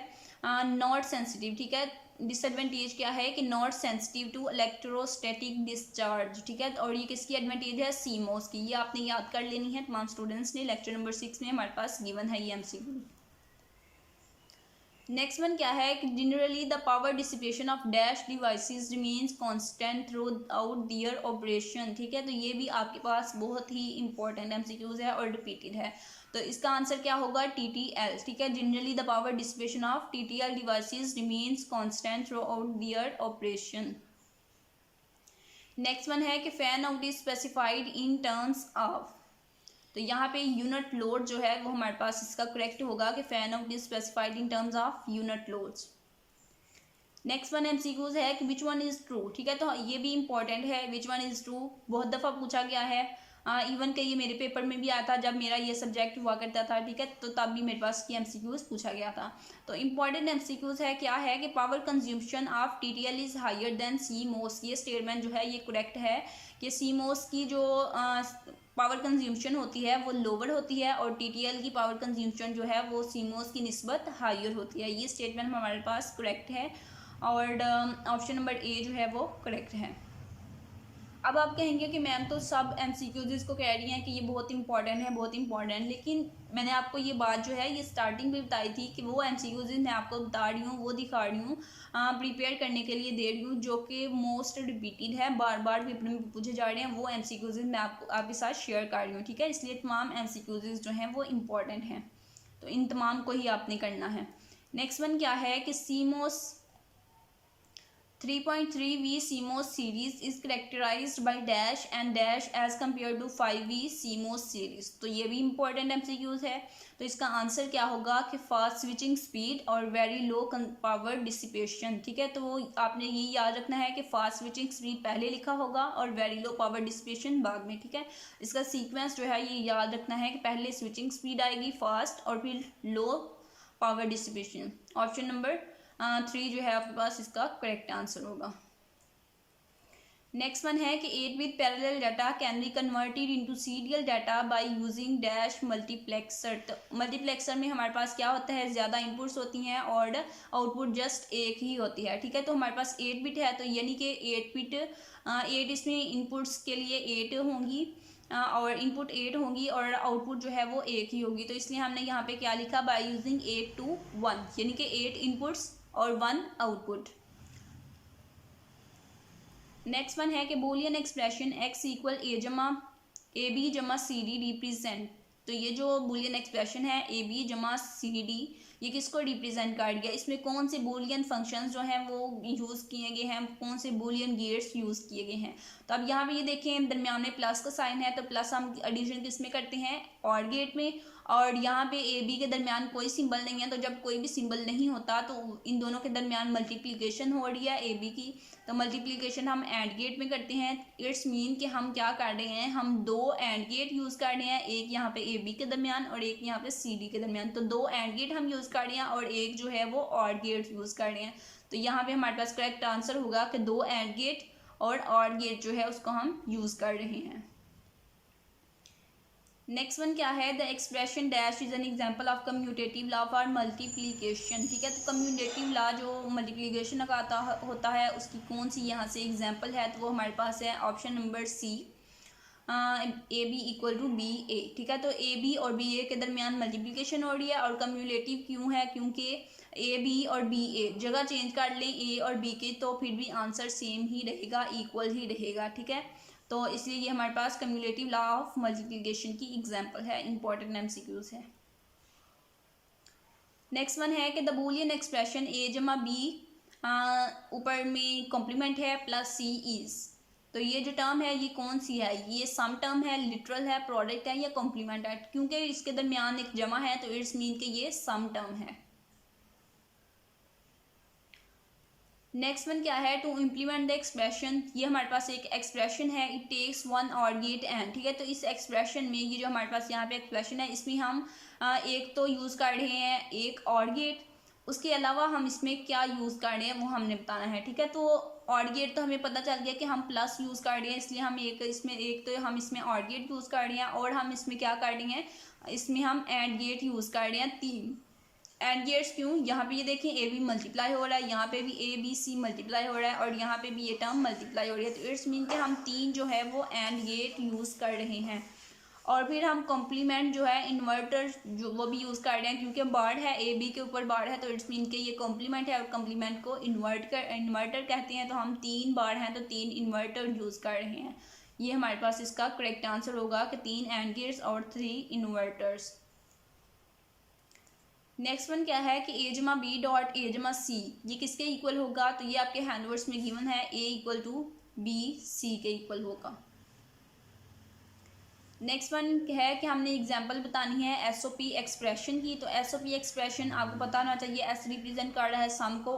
नॉट सेंसिटिव, ठीक है, डिसएडवांटेज क्या है कि not sensitive to electrostatic discharge, ठीक है, और ये किसकी एडवांटेज है, CMOS की। ये आपने याद कर लेनी है तमाम स्टूडेंट्स ने, लेक्चर नंबर 6 में हमारे पास गिवन है ये MCQ। नेक्स्ट वन क्या है कि generally the power dissipation of dash devices remains constant throughout their operation, ठीक है, तो ये भी आपके पास बहुत ही इंपॉर्टेंट MCQs है और रिपीटेड है। तो इसका आंसर क्या होगा, TTL, ठीक है, generally the power dissipation of TTL devices remains constant throughout their operation. Next one है कि fan out is specified in terms of, तो यहाँ पे यूनिट लोड जो है वो हमारे पास इसका करेक्ट होगा कि fan out is specified in terms of unit loads. Next one MCQs है कि विच वन इज ट्रू, ठीक है, तो ये भी इंपॉर्टेंट है, विच वन इज ट्रू बहुत दफ़ा पूछा गया है, इवन कि ये मेरे पेपर में भी आया था जब मेरा ये सब्जेक्ट हुआ करता था, ठीक है, तो तब भी मेरे पास की MCQs पूछा गया था। तो इंपॉर्टेंट MCQs है क्या है कि power consumption of TTL is higher than CMOS, ये स्टेटमेंट जो है ये करेक्ट है कि CMOS की जो पावर कंज्यूमशन होती है वो लोअर होती है और TTL की पावर कंज्यूमशन जो है वो CMOS की निस्बत हायर होती है, ये स्टेटमेंट हमारे पास करेक्ट है और ऑप्शन नंबर A जो है वो करेक्ट है। अब आप कहेंगे कि मैम तो सब MCQs इसको कह रही हैं कि ये बहुत इंपॉर्टेंट है, बहुत इंपॉर्टेंट, लेकिन मैंने आपको ये बात जो है ये स्टार्टिंग में बताई थी कि वो MCQs मैं आपको बता रही हूँ, वो दिखा रही हूँ, प्रिपेयर करने के लिए दे रही हूँ, जो कि मोस्ट रिपीटेड है, बार बार पेपर में पूछे जा रहे हैं, वो MCQs मैं आपके साथ शेयर कर रही हूँ, ठीक है, इसलिए तमाम MCQs जो हैं वो इम्पॉर्टेंट हैं, तो इन तमाम को ही आपने करना है। नेक्स्ट वन क्या है कि CMOS 3.3V CMOS series is characterized by dash and dash as compared to 5V CMOS series, तो ये भी इंपॉर्टेंट MCQs है। तो इसका आंसर क्या होगा कि फास्ट स्विचिंग स्पीड और वेरी लो पावर डिसिपेशन, ठीक है, तो आपने ये याद रखना है कि फास्ट स्विचिंग स्पीड पहले लिखा होगा और वेरी लो पावर डिसिपेशन बाद में, ठीक है, इसका सीक्वेंस जो है ये याद रखना है कि पहले स्विचिंग स्पीड आएगी फास्ट और फिर low power dissipation. Option number 3 जो है आपके पास इसका करेक्ट आंसर होगा। नेक्स्ट वन है कि 8-bit parallel data can be converted into serial data by using dash multiplexer, तो मल्टीप्लेक्सर में हमारे पास क्या होता है, ज़्यादा इनपुट्स होती हैं और आउटपुट जस्ट एक ही होती है, ठीक है, तो हमारे पास 8-bit है, तो यानी कि 8-bit 8 इसमें इनपुट्स के लिए 8 होंगी और इनपुट 8 होंगी और आउटपुट जो है वो एक ही होगी, तो इसलिए हमने यहाँ पे क्या लिखा, बाय यूजिंग 8 to 1, यानी कि 8 इनपुट्स और 1 आउटपुट। नेक्स्ट वन है कि Boolean expression x equal AB जमा CD रिप्रेजेंट, तो ये जो बूलियन एक्सप्रेशन है AB जमा CD ये किसको रिप्रेजेंट कर दिया, इसमें कौन से बूलियन फंक्शंस जो हैं वो यूज़ किए गए हैं, कौन से बूलियन गेट्स यूज़ किए गए हैं। तो अब यहाँ पे ये देखें दरमियान में प्लस का साइन है, तो प्लस हम एडिशन किस में करते हैं, और गेट में, और यहाँ पे AB के दरमियान कोई सिंबल नहीं है, तो जब कोई भी सिंबल नहीं होता तो इन दोनों के दरमियान मल्टीप्लिकेशन हो रही है AB की, तो मल्टीप्लिकेशन हम एंड गेट में करते हैं। इट्स मीन कि हम क्या कर रहे हैं, हम 2 एंड गेट यूज़ कर रहे हैं, एक यहाँ पे AB के दरमियान और एक यहाँ पे CD के दरमियान, तो 2 एंड गेट हम यूज़ कर रहे हैं और एक जो है वो और गेट यूज़ कर रहे हैं, तो यहाँ पे हमारे पास करेक्ट आंसर होगा कि 2 एंड गेट और गेट जो है उसको हम यूज़ कर रहे हैं। नेक्स्ट वन क्या है, the expression dash is an example of commutative law for multiplication, ठीक है, तो कम्यूटेटिव लॉ जो मल्टीप्लिकेशन का होता है उसकी कौन सी यहाँ से एग्जांपल है, तो वो हमारे पास है option number C AB equal to BA, ठीक है, तो AB और BA के दरमियान मल्टीप्लिकेशन हो रही है और कम्यूलेटिव क्यों है, क्योंकि AB और BA जगह चेंज कर लें A और B के तो फिर भी आंसर सेम ही रहेगा, इक्वल ही रहेगा, ठीक है, तो इसलिए ये हमारे पास कम्यूलेटिव लॉ ऑफ मल्टीप्लिकेशन की एग्जांपल है, इंपॉर्टेंट MCQs है। नेक्स्ट वन है कि द बूलियन एक्सप्रेशन A जमा B ऊपर में कॉम्प्लीमेंट है प्लस C इज, तो ये जो टर्म है ये कौन सी है, ये सम टर्म है, लिटरल है, प्रोडक्ट है या कॉम्प्लीमेंट है, क्योंकि इसके दरमियान एक जमा है तो इट्स मीन कि ये सम टर्म है। नेक्स्ट वन क्या है, टू इम्प्लीमेंट द एक्सप्रेशन, ये हमारे पास एक एक्सप्रेशन है, इट टेक्स 1 और गेट एंड, ठीक है, तो इस एक्सप्रेशन में ये जो हमारे पास यहाँ पे एक्सप्रेशन है इसमें हम एक तो यूज़ कर रहे हैं एक और गेट, उसके अलावा हम इसमें क्या यूज़ कर रहे हैं वो हमने बताना है, ठीक है। तो ऑड गेट तो हमें पता चल गया कि हम प्लस यूज़ कर रहे हैं, इसलिए हम एक तो हम इसमें ऑड गेट यूज़ कर रहे हैं, और हम इसमें क्या कर रहे हैं, इसमें हम एंड गेट यूज़ कर रहे हैं 3 एंड गेट्स। क्यों, यहाँ पे ये देखें ए बी मल्टीप्लाई हो रहा है, यहाँ पे भी ए बी सी मल्टीप्लाई हो रहा है, और यहाँ पे भी ये टर्म मल्टीप्लाई हो रही है, तो इट्स मीन कि हम 3 जो है वो एंड गेट यूज़ कर रहे हैं। और फिर हम कॉम्प्लीमेंट जो है इन्वर्टर जो वो भी यूज़ कर रहे हैं, क्योंकि बार है, ए बी के ऊपर बार है, तो इट्स मीन के ये कॉम्प्लीमेंट है, और कॉम्प्लीमेंट को इन्वर्टर कहते हैं। तो हम 3 बार हैं तो 3 इन्वर्टर यूज़ कर रहे हैं। ये हमारे पास इसका करेक्ट आंसर होगा कि 3 एंड गेट्स और 3 इन्वर्टर्स। नेक्स्ट वन क्या है कि ए जमा बी डॉट ए जमा सी, ये किसके इक्वल होगा, तो ये आपके हैंडवर्ड्स में गिवन है, ए इक्वल टू बी सी के इक्वल होगा। नेक्स्ट वन है कि हमने एग्जांपल बतानी है एसओपी एक्सप्रेशन की। तो एसओपी एक्सप्रेशन आपको पता होना चाहिए, एस रिप्रेजेंट कर रहा है सम को,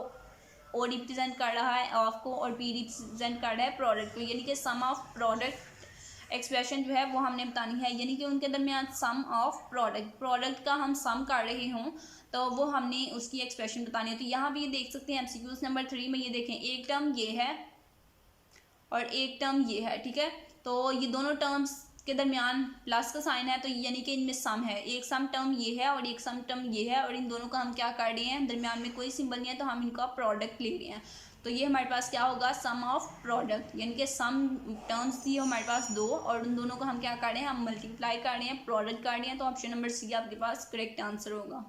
ओ रिप्रेजेंट कर रहा है ऑफ को, और पी रिप्रेजेंट कर रहा है प्रोडक्ट को, यानी कि सम ऑफ प्रोडक्ट एक्सप्रेशन जो है वो हमने बतानी है, यानी कि उनके दरमियान सम ऑफ प्रोडक्ट का हम सम कर रहे हों तो वो हमने उसकी एक्सप्रेशन बतानी है। तो यहाँ भी ये देख सकते हैं एमसीक्यूज नंबर 3 में, ये देखें एक टर्म ये है और एक टर्म ये है, ठीक है। तो ये दोनों टर्म्स के दरमियान प्लस का साइन है, तो यानी कि इनमें सम है, एक सम टर्म ये है और एक सम टर्म ये है, और इन दोनों का हम क्या कर रहे हैं, दरमियान में कोई सिंबल नहीं है, तो हम इनका प्रोडक्ट ले रहे हैं। तो ये हमारे पास क्या होगा, सम ऑफ प्रोडक्ट, यानी कि सम टर्म्स थी हमारे पास 2, और उन दोनों को हम क्या कर रहे हैं, हम मल्टीप्लाई कर रहे हैं, प्रोडक्ट कर रहे हैं। तो ऑप्शन नंबर सी आपके पास करेक्ट आंसर होगा।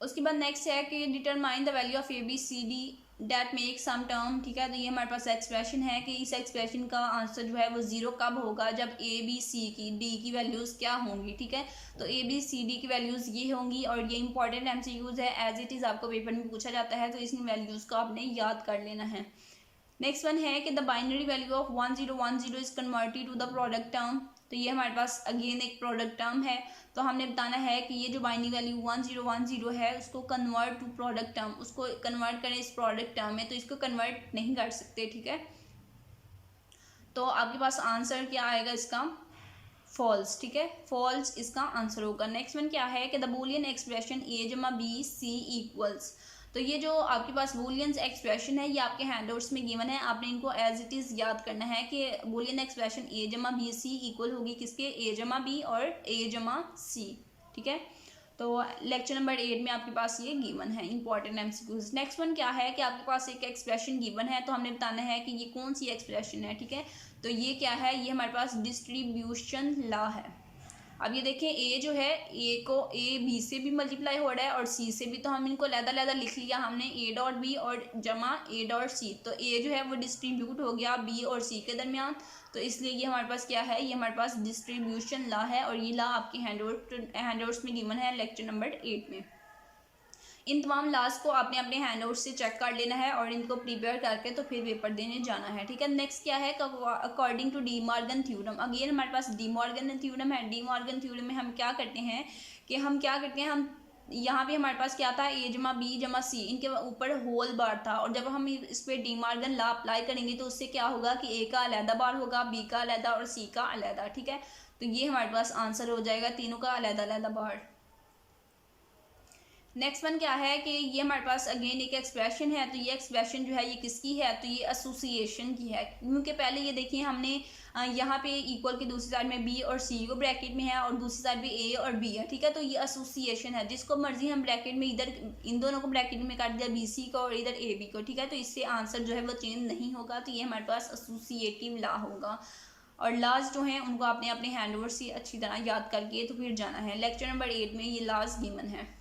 उसके बाद नेक्स्ट है कि determine the value of A B C D that make sum term, ठीक है। तो ये हमारे पास एक्सप्रेशन है कि इस एक्सप्रेशन का आंसर जो है वो 0 कब होगा, जब ए बी सी की डी की वैल्यूज़ क्या होंगी, ठीक है। तो ए बी सी डी की वैल्यूज़ ये होंगी, और ये इंपॉर्टेंट एमसीक्यूज है, एज इट इज़ आपको पेपर में पूछा जाता है, तो इस वैल्यूज़ को आपने याद कर लेना है। नेक्स्ट वन है कि the binary value of 1010 is converted to the product term. तो ये हमारे पास अगेन एक प्रोडक्ट टर्म है, तो हमने बताना है कि ये जो बाइनरी वैल्यू 1010 है उसको कन्वर्ट टू प्रोडक्ट टर्म, उसको कन्वर्ट करें इस प्रोडक्ट टर्म में, तो इसको कन्वर्ट नहीं कर सकते, ठीक है। तो आपके पास आंसर क्या आएगा इसका, फॉल्स, ठीक है, फॉल्स इसका आंसर होगा। नेक्स्ट वन क्या है कि द बूलियन एक्सप्रेशन ए जमा बी सी इक्वल्स। तो ये जो आपके पास बूलियन एक्सप्रेशन है ये आपके हैंडआउट्स में गिवन है, आपने इनको एज इट इज़ याद करना है कि बूलियन एक्सप्रेशन ए जमा बी सी इक्वल होगी किसके, ए जमा बी और ए जमा सी, ठीक है। तो लेक्चर नंबर 8 में आपके पास ये गिवन है इंपॉर्टेंट एमसीक्यूज। नेक्स्ट वन क्या है कि आपके पास एक एक्सप्रेशन गिवन है, तो हमने बताना है कि ये कौन सी एक्सप्रेशन है, ठीक है। तो ये क्या है, ये हमारे पास डिस्ट्रीब्यूशन लॉ है। अब ये देखें ए जो है, ए को ए बी से भी मल्टीप्लाई हो रहा है और सी से भी, तो हम इनको लहदा लिख लिया हमने, ए डॉट बी और जमा ए डॉट सी। तो ए जो है वो डिस्ट्रीब्यूट हो गया बी और सी के दरमियान, तो इसलिए ये हमारे पास क्या है, ये हमारे पास डिस्ट्रीब्यूशन लॉ है, और ये लॉ आपके हैंडआउट्स में गिवन है लेक्चर नंबर 8 में। इन तमाम लॉज को आपने अपने हैंडआउट से चेक कर लेना है और इनको प्रिपेयर करके तो फिर पेपर देने जाना है, ठीक है। नेक्स्ट क्या है, according to De Morgan theorem, again हमारे पास डी मॉर्गन थ्योरम है। डी मॉर्गन थ्योरम में हम क्या करते हैं कि हम यहाँ पे हमारे पास क्या था, ए जमा बी जमा सी, इनके ऊपर होल बार था, और जब हम इस पर डी मॉर्गन लॉ अप्लाई करेंगे तो उससे क्या होगा कि ए का अलहदा बार होगा, बी का अलहदा और सी का अलहदा, ठीक है। तो ये हमारे पास आंसर हो जाएगा, तीनों का अलहदा बार। नेक्स्ट वन क्या है कि ये हमारे पास अगेन एक एक्सप्रेशन है, तो ये एक्सप्रेशन जो है ये किसकी है, तो ये एसोसिएशन की है, क्योंकि पहले ये देखिए हमने यहाँ पे इक्वल की दूसरी साइड में बी और सी को ब्रैकेट में है और दूसरी साइड पे ए और बी है, ठीक है। तो ये एसोसिएशन है, जिसको मर्जी हम ब्रैकेट में इधर इन दोनों को ब्रैकेट में काट दिया, बी सी को और इधर ए बी को, ठीक है। तो इससे आंसर जो है वो चेंज नहीं होगा, तो ये हमारे पास एसोसिएटिव लॉ होगा। और लॉज जो हैं उनको आपने अपने हैंडओवर से अच्छी तरह याद करके तो फिर जाना है। लेक्चर नंबर 8 में ये लॉज गिवन है।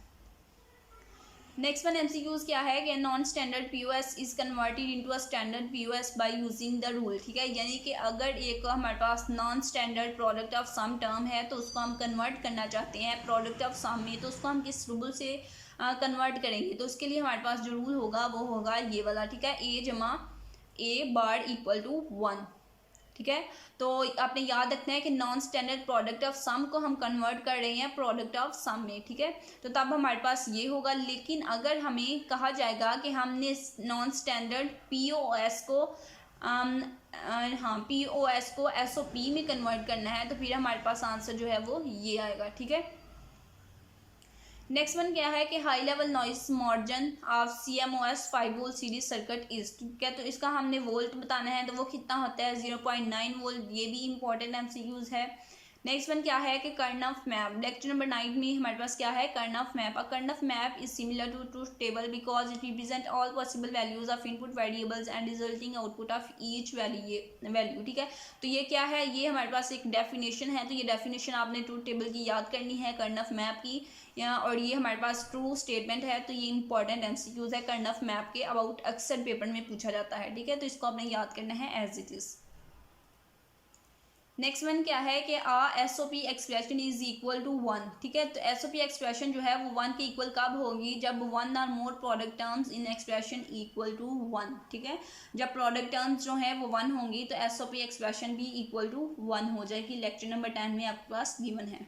नेक्स्ट वन एमसीक्यूज क्या है कि non standard POS is converted into a standard POS by using the rule, ठीक है। यानी कि अगर एक हमारे पास non standard product of sum term है तो उसको हम कन्वर्ट करना चाहते हैं प्रोडक्ट ऑफ सम में, तो उसको हम किस रूल से कन्वर्ट करेंगे, तो उसके लिए हमारे पास जो रूल होगा वो होगा ये वाला, ठीक है, ए जमा ए बार इक्वल टू 1, ठीक है। तो आपने याद रखना है कि नॉन स्टैंडर्ड प्रोडक्ट ऑफ सम को हम कन्वर्ट कर रहे हैं प्रोडक्ट ऑफ सम में, ठीक है। तो तब हमारे पास ये होगा, लेकिन अगर हमें कहा जाएगा कि हमने नॉन स्टैंडर्ड पीओएस को पीओएस को एसओपी में कन्वर्ट करना है, तो फिर हमारे पास आंसर जो है वो ये आएगा, ठीक है। नेक्स्ट वन क्या है कि high level noise margin of CMOS 5 volt series circuit is, ठीक है। तो इसका हमने वोल्ट बताना है, तो वो कितना होता है 0.9 वोल्ट। ये भी इंपॉर्टेंट MCQs है। नेक्स्ट वन क्या है कि कर्नफ मैप। लेक्चर नंबर 9 में हमारे पास क्या है, Karnaugh map. A Karnaugh map is similar to truth table because it represent all possible values of input variables and resulting output of each value, ठीक है। तो ये क्या है, ये हमारे पास एक डेफिनेशन है। तो ये डेफिनेशन आपने ट्रूथ टेबल की याद करनी है, कर्नफ मैप की, और ये हमारे पास ट्रू स्टेटमेंट है। तो ये इंपॉर्टेंट MCQs है कर्नफ मैप के अबाउट, अक्सर पेपर में पूछा जाता है, ठीक है। तो इसको आपने याद करना है as it is. Next one क्या है कि SOP expression is equal to 1, ठीक है। तो SOP एक्सप्रेशन जो है वो 1 के इक्वल कब होगी, जब 1 और more product terms in expression equal to 1, ठीक है। जब प्रोडक्ट टर्म्स जो है वो 1 होंगी तो SOP एक्सप्रेशन भी इक्वल टू 1 हो जाएगी। लेक्चर नंबर 10 में आपके पास गिवन है।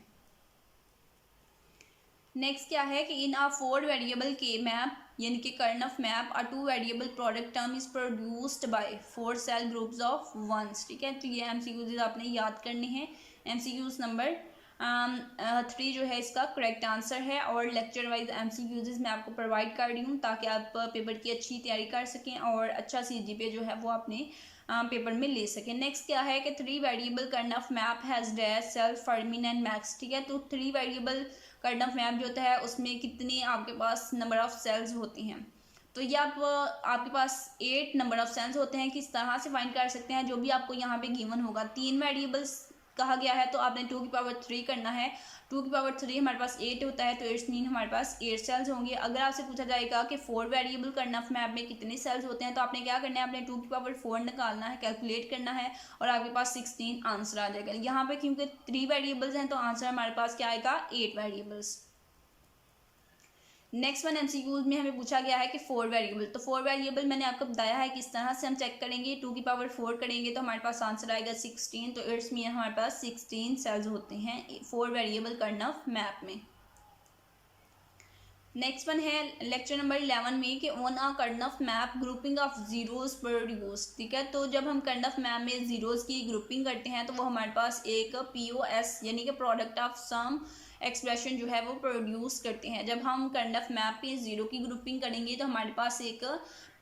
नेक्स्ट क्या है कि इन अ 4 वेरिएबल के मैप यानी कि Karnaugh map a 2 variable product term is produced by 4 cell groups of ones, ठीक है। तो ये MCQs आपने याद करने हैं। MCQs नंबर 3 जो है इसका करेक्ट आंसर है, और लेक्चर वाइज MCQs मैं आपको प्रोवाइड कर रही हूँ ताकि आप पेपर की अच्छी तैयारी कर सकें और अच्छा CGPA जो है वो अपने पेपर में ले सकें। नेक्स्ट क्या है कि 3 variable Karnaugh map has dash cells for min and max, ठीक है। तो 3 वेरिएबल कर्नफ मैप जो होता है उसमें कितनी आपके पास नंबर ऑफ सेल्स होती हैं। तो ये आपके पास 8 नंबर ऑफ सेल्स होते हैं। किस तरह से फाइंड कर सकते हैं, जो भी आपको यहाँ पे गिवन होगा। 3 वेरिएबल्स कहा गया है तो आपने 2 की पावर 3 करना है। 2 की पावर 3 हमारे पास 8 होता है, तो इट्स मीन हमारे पास 8 सेल्स होंगे। अगर आपसे पूछा जाएगा कि 4 वेरिएबल कर्नफ मैप में कितने सेल्स होते हैं, तो आपने क्या करना है, आपने 2 की पावर 4 निकालना है, कैलकुलेट करना है, और आपके पास 16 आंसर आ जाएगा। यहाँ पे क्योंकि 3 वेरिएबल्स हैं तो आंसर हमारे पास क्या आएगा, 8 वेरिएबल्स। नेक्स्ट वन MCQs में हमें पूछा गया है कि 4 वेरिएबल। तो 4 वेरिएबल मैंने आपको बताया है किस तरह से हम चेक करेंगे। 2 की पावर 4 करेंगे तो हमारे पास आंसर आएगा 16। तो इट्स मीन हमारे पास 16 सेल्स होते हैं 4 वेरिएबल कर्नफ मैप में। नेक्स्ट वन है लेक्चर नंबर 11 में कि on a Karnaugh map grouping of zeros produce, ठीक है। तो जब हम कर्नफ मैप में जीरोस की ग्रुपिंग करते हैं तो वो हमारे पास एक POS यानी कि प्रोडक्ट ऑफ सम एक्सप्रेशन जो है वो प्रोड्यूस करते हैं। जब हम कर्नफ मैप पे जीरो की ग्रुपिंग करेंगे तो हमारे पास एक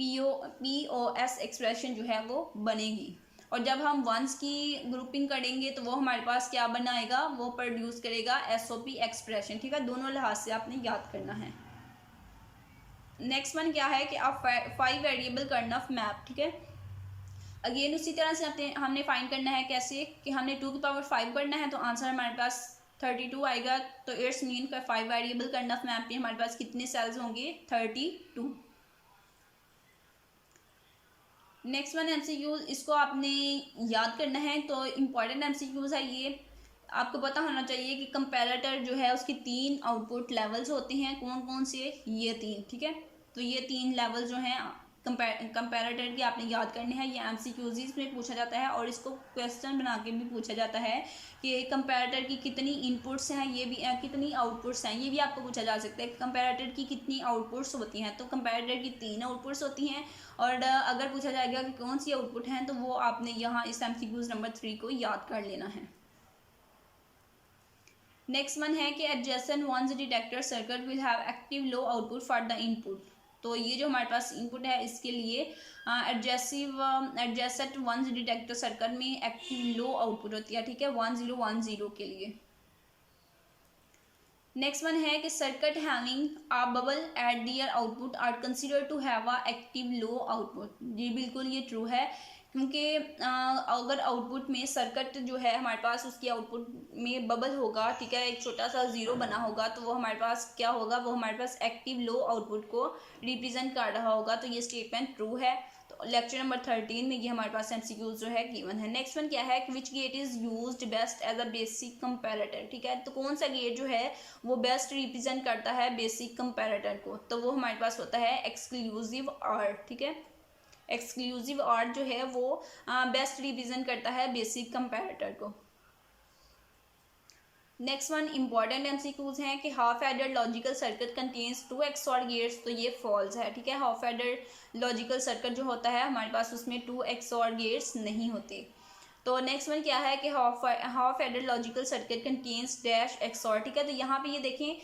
POS एक्सप्रेशन जो है वो बनेगी, और जब हम वंस की ग्रुपिंग करेंगे तो वो हमारे पास क्या बनाएगा, वो प्रोड्यूस करेगा SOP एक्सप्रेशन, ठीक है। दोनों लिहाज से आपने याद करना है। नेक्स्ट वन क्या है कि आप 5 वेरिएबल कर्नफ मैप, ठीक है। अगेन उसी तरह से हमने फाइंड करना है, कैसे कि हमने 2 की पावर 5 करना है तो आंसर हमारे पास 32 आएगा। तो इट्स मीन का 5 वेरिएबल कर्नफ मैप में हमारे पास कितने सेल्स होंगे, 32। नेक्स्ट वन MCQs, इसको आपने याद करना है, तो इम्पॉर्टेंट MCQs है ये। आपको पता होना चाहिए कि कंपैरेटर जो है उसके 3 आउटपुट लेवल्स होते हैं। कौन कौन से, ये 3, ठीक है। तो ये 3 लेवल जो हैं कंपैरेटर की आपने याद करने हैं। ये MCQs में पूछा जाता है और इसको क्वेश्चन बना के भी पूछा जाता है कि कंपैरेटर की कितनी इनपुट्स हैं, ये भी कितनी आउटपुट्स हैं, ये भी आपको पूछा जा सकता है। कंपैरेटर की कितनी आउटपुट्स होती हैं, तो कंपैरेटर की 3 आउटपुट्स होती हैं। और अगर पूछा जाएगा कि कौन सी आउटपुट हैं, तो वो आपने यहाँ इस MCQs नंबर 3 को याद कर लेना है। नेक्स्ट वन है कि adjacent ones detector circuit will have active low output for the input. तो ये जो हमारे पास इनपुट है इसके लिए एडजेसेंट वंस डिटेक्टर सर्किट में एक्टिव लो आउटपुट होती है, ठीक है, 1010 के लिए। नेक्स्ट वन है कि circuit having a bubble at their output are consider to have a active low output. जी बिल्कुल ये ट्रू है, क्योंकि अगर आउटपुट में सर्किट जो है हमारे पास उसकी आउटपुट में बबल होगा, ठीक है, एक छोटा सा जीरो बना होगा, तो वो हमारे पास क्या होगा, वो हमारे पास एक्टिव लो आउटपुट को रिप्रेजेंट कर रहा होगा। तो ये स्टेटमेंट ट्रू है। तो लेक्चर नंबर 13 में ये हमारे पास MCQs जो है गिवन है। नेक्स्ट वन क्या है कि which gate is used best as a basic comparator, ठीक है। तो कौन सा गेट जो है वो बेस्ट रिप्रेजेंट करता है बेसिक कंपैरेटर को, तो वो हमारे पास होता है एक्सक्लूसिव ऑर, ठीक है। एक्सक्लूसिव ऑर जो है वो बेस्ट रिप्रेजेंट करता है बेसिक कंपैरेटर को। नेक्स्ट वन इंपॉर्टेंट MCQs हैं कि half adder logical circuit contains 2 XOR gates. तो ये फॉल्स है, ठीक है। हाफ एडर लॉजिकल सर्किट जो होता है हमारे पास उसमें 2 XOR गेट्स नहीं होते। तो नेक्स्ट वन क्या है कि half adder logical circuit contains dash XOR, ठीक है। तो यहाँ पे ये देखें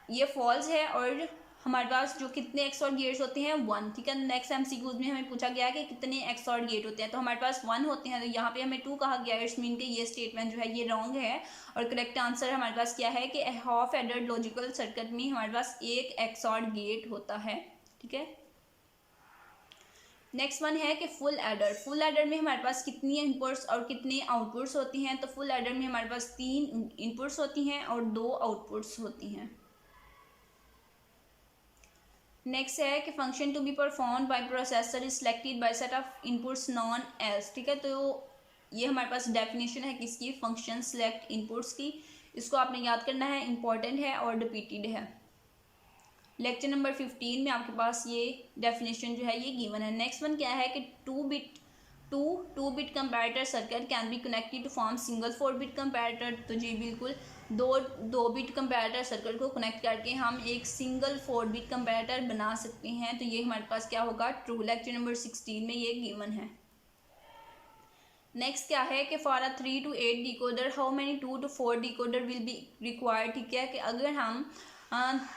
ये फॉल्स है। और हमारे पास जो कितने XOR गेट्स होते हैं 1, ठीक है। नेक्स्ट MCQs में हमें पूछा गया है कि कितने XOR गेट होते हैं, तो हमारे पास 1 होते हैं, तो यहाँ पे हमें 2 कहा गया है। इट्स मीन कि ये स्टेटमेंट जो है ये रॉन्ग है। और करेक्ट आंसर हमारे पास क्या है कि हाफ एडर्ड लॉजिकल सर्किट में हमारे पास एक XOR गेट होता है, ठीक है। नेक्स्ट वन है कि फुल एडर। फुल एडर में हमारे पास कितनी इनपुट्स और कितने आउटपुट्स होती हैं, तो फुल एडर में हमारे पास 3 इनपुट्स होती हैं और 2 आउटपुट्स होती हैं। नेक्स्ट है कि function to be perform by processor is selected by set of inputs known as, ठीक है। तो ये हमारे पास डेफिनेशन है किसकी, फंक्शन सेलेक्ट इनपुट्स की। इसको आपने याद करना है, इंपॉर्टेंट है और रिपीटेड है। लेक्चर नंबर 15 में आपके पास ये डेफिनेशन जो है ये गिवन है। नेक्स्ट वन क्या है कि 2 bit comparator circuit can be connected to form single 4 bit comparator. तो जी बिल्कुल, दो बिट कंपैरेटर सर्किट को कनेक्ट करके हम एक सिंगल 4 बिट कंपैरेटर बना सकते हैं। तो ये हमारे पास क्या होगा, ट्रू। लेक्चर नंबर 16 में ये गिवन है। नेक्स्ट क्या है कि for a 3 to 8 decoder how many 2 to 4 decoder will be required, ठीक है। कि अगर हम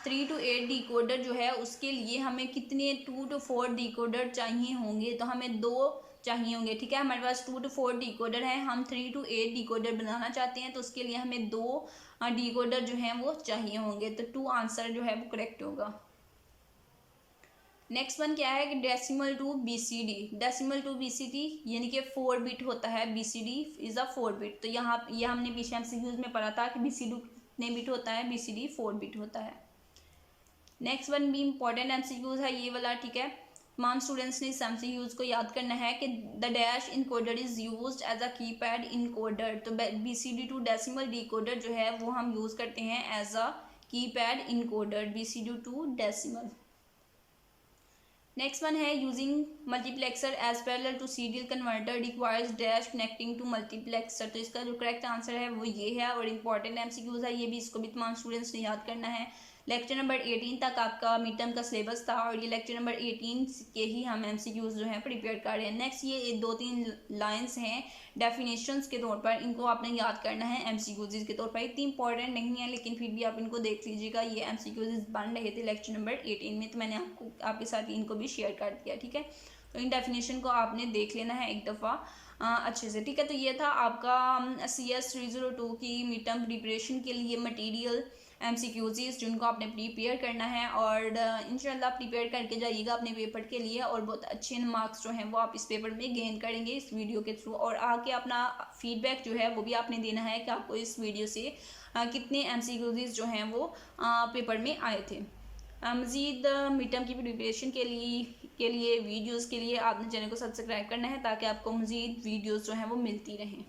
3 to 8 डिकोडर जो है उसके लिए हमें कितने 2 to 4 डिकोडर चाहिए होंगे, तो हमें 2 चाहिए होंगे, ठीक है। हमारे पास 2 to 4 डिकोडर है, हम 3 to 8 डिकोडर बनाना चाहते हैं, तो उसके लिए हमें 2 डिकोडर जो हैं वो चाहिए होंगे। तो 2 आंसर जो है वो करेक्ट होगा। नेक्स्ट वन क्या है कि decimal to BCD। Decimal to BCD यानी कि 4 बिट होता है, BCD इज़ अ 4 बिट। तो यहाँ ये हमने पीछे MCQs में पढ़ा था कि BCD कितने बिट होता है, BCD 4 बिट होता है। नेक्स्ट वन भी इंपॉर्टेंट MCQs है ये वाला, ठीक है। तमाम स्टूडेंट्स ने इस MCQs को याद करना है कि the dash encoder is used as a keypad encoder. तो BCD टू डेसिमल डिकोडर जो है वो हम यूज़ करते हैं as a keypad encoder, BCD to decimal. Next one है using multiplexer as parallel to serial converter requires dash connecting to multiplexer. तो इसका जो करेक्ट आंसर है वो ये है। और इंपॉर्टेंट MCQs है ये भी, इसको भी तमाम स्टूडेंट्स ने याद करना है। लेक्चर नंबर 18 तक आपका मिड टर्म का सिलेबस था और ये लेक्चर नंबर 18 के ही हम MCQs जो हैं प्रिपेयर कर रहे हैं। नेक्स्ट ये 2-3 लाइंस हैं डेफिनेशंस के तौर पर, इनको आपने याद करना है MCQs के तौर पर। इतनी इंपॉर्टेंट नहीं है लेकिन फिर भी आप इनको देख लीजिएगा। ये MCQs बन रहे थे लेक्चर नंबर 18 में, तो मैंने आपके साथ इनको भी शेयर कर दिया, ठीक है। तो इन डेफिनेशन को आपने देख लेना है एक दफ़ा अच्छे से, ठीक है। तो ये था आपका CS 302 की मिड टर्म प्रिपरेशन के लिए मटेरियल MCQs जिनको आपने प्रिपेयर करना है। और इंशाल्लाह प्रिपेयर करके जाइएगा अपने पेपर के लिए और बहुत अच्छे मार्क्स जो हैं वो आप इस पेपर में गेन करेंगे इस वीडियो के थ्रू। और आके अपना फीडबैक जो है वो भी आपने देना है कि आपको इस वीडियो से कितने MCQs जो हैं वो पेपर में आए थे। मज़ीद मिड टर्म की प्रिपरेशन के लिए वीडियोज़ के लिए आपने चैनल को सब्सक्राइब करना है ताकि आपको मज़ीद वीडियोज़ जो हैं वो मिलती रहें।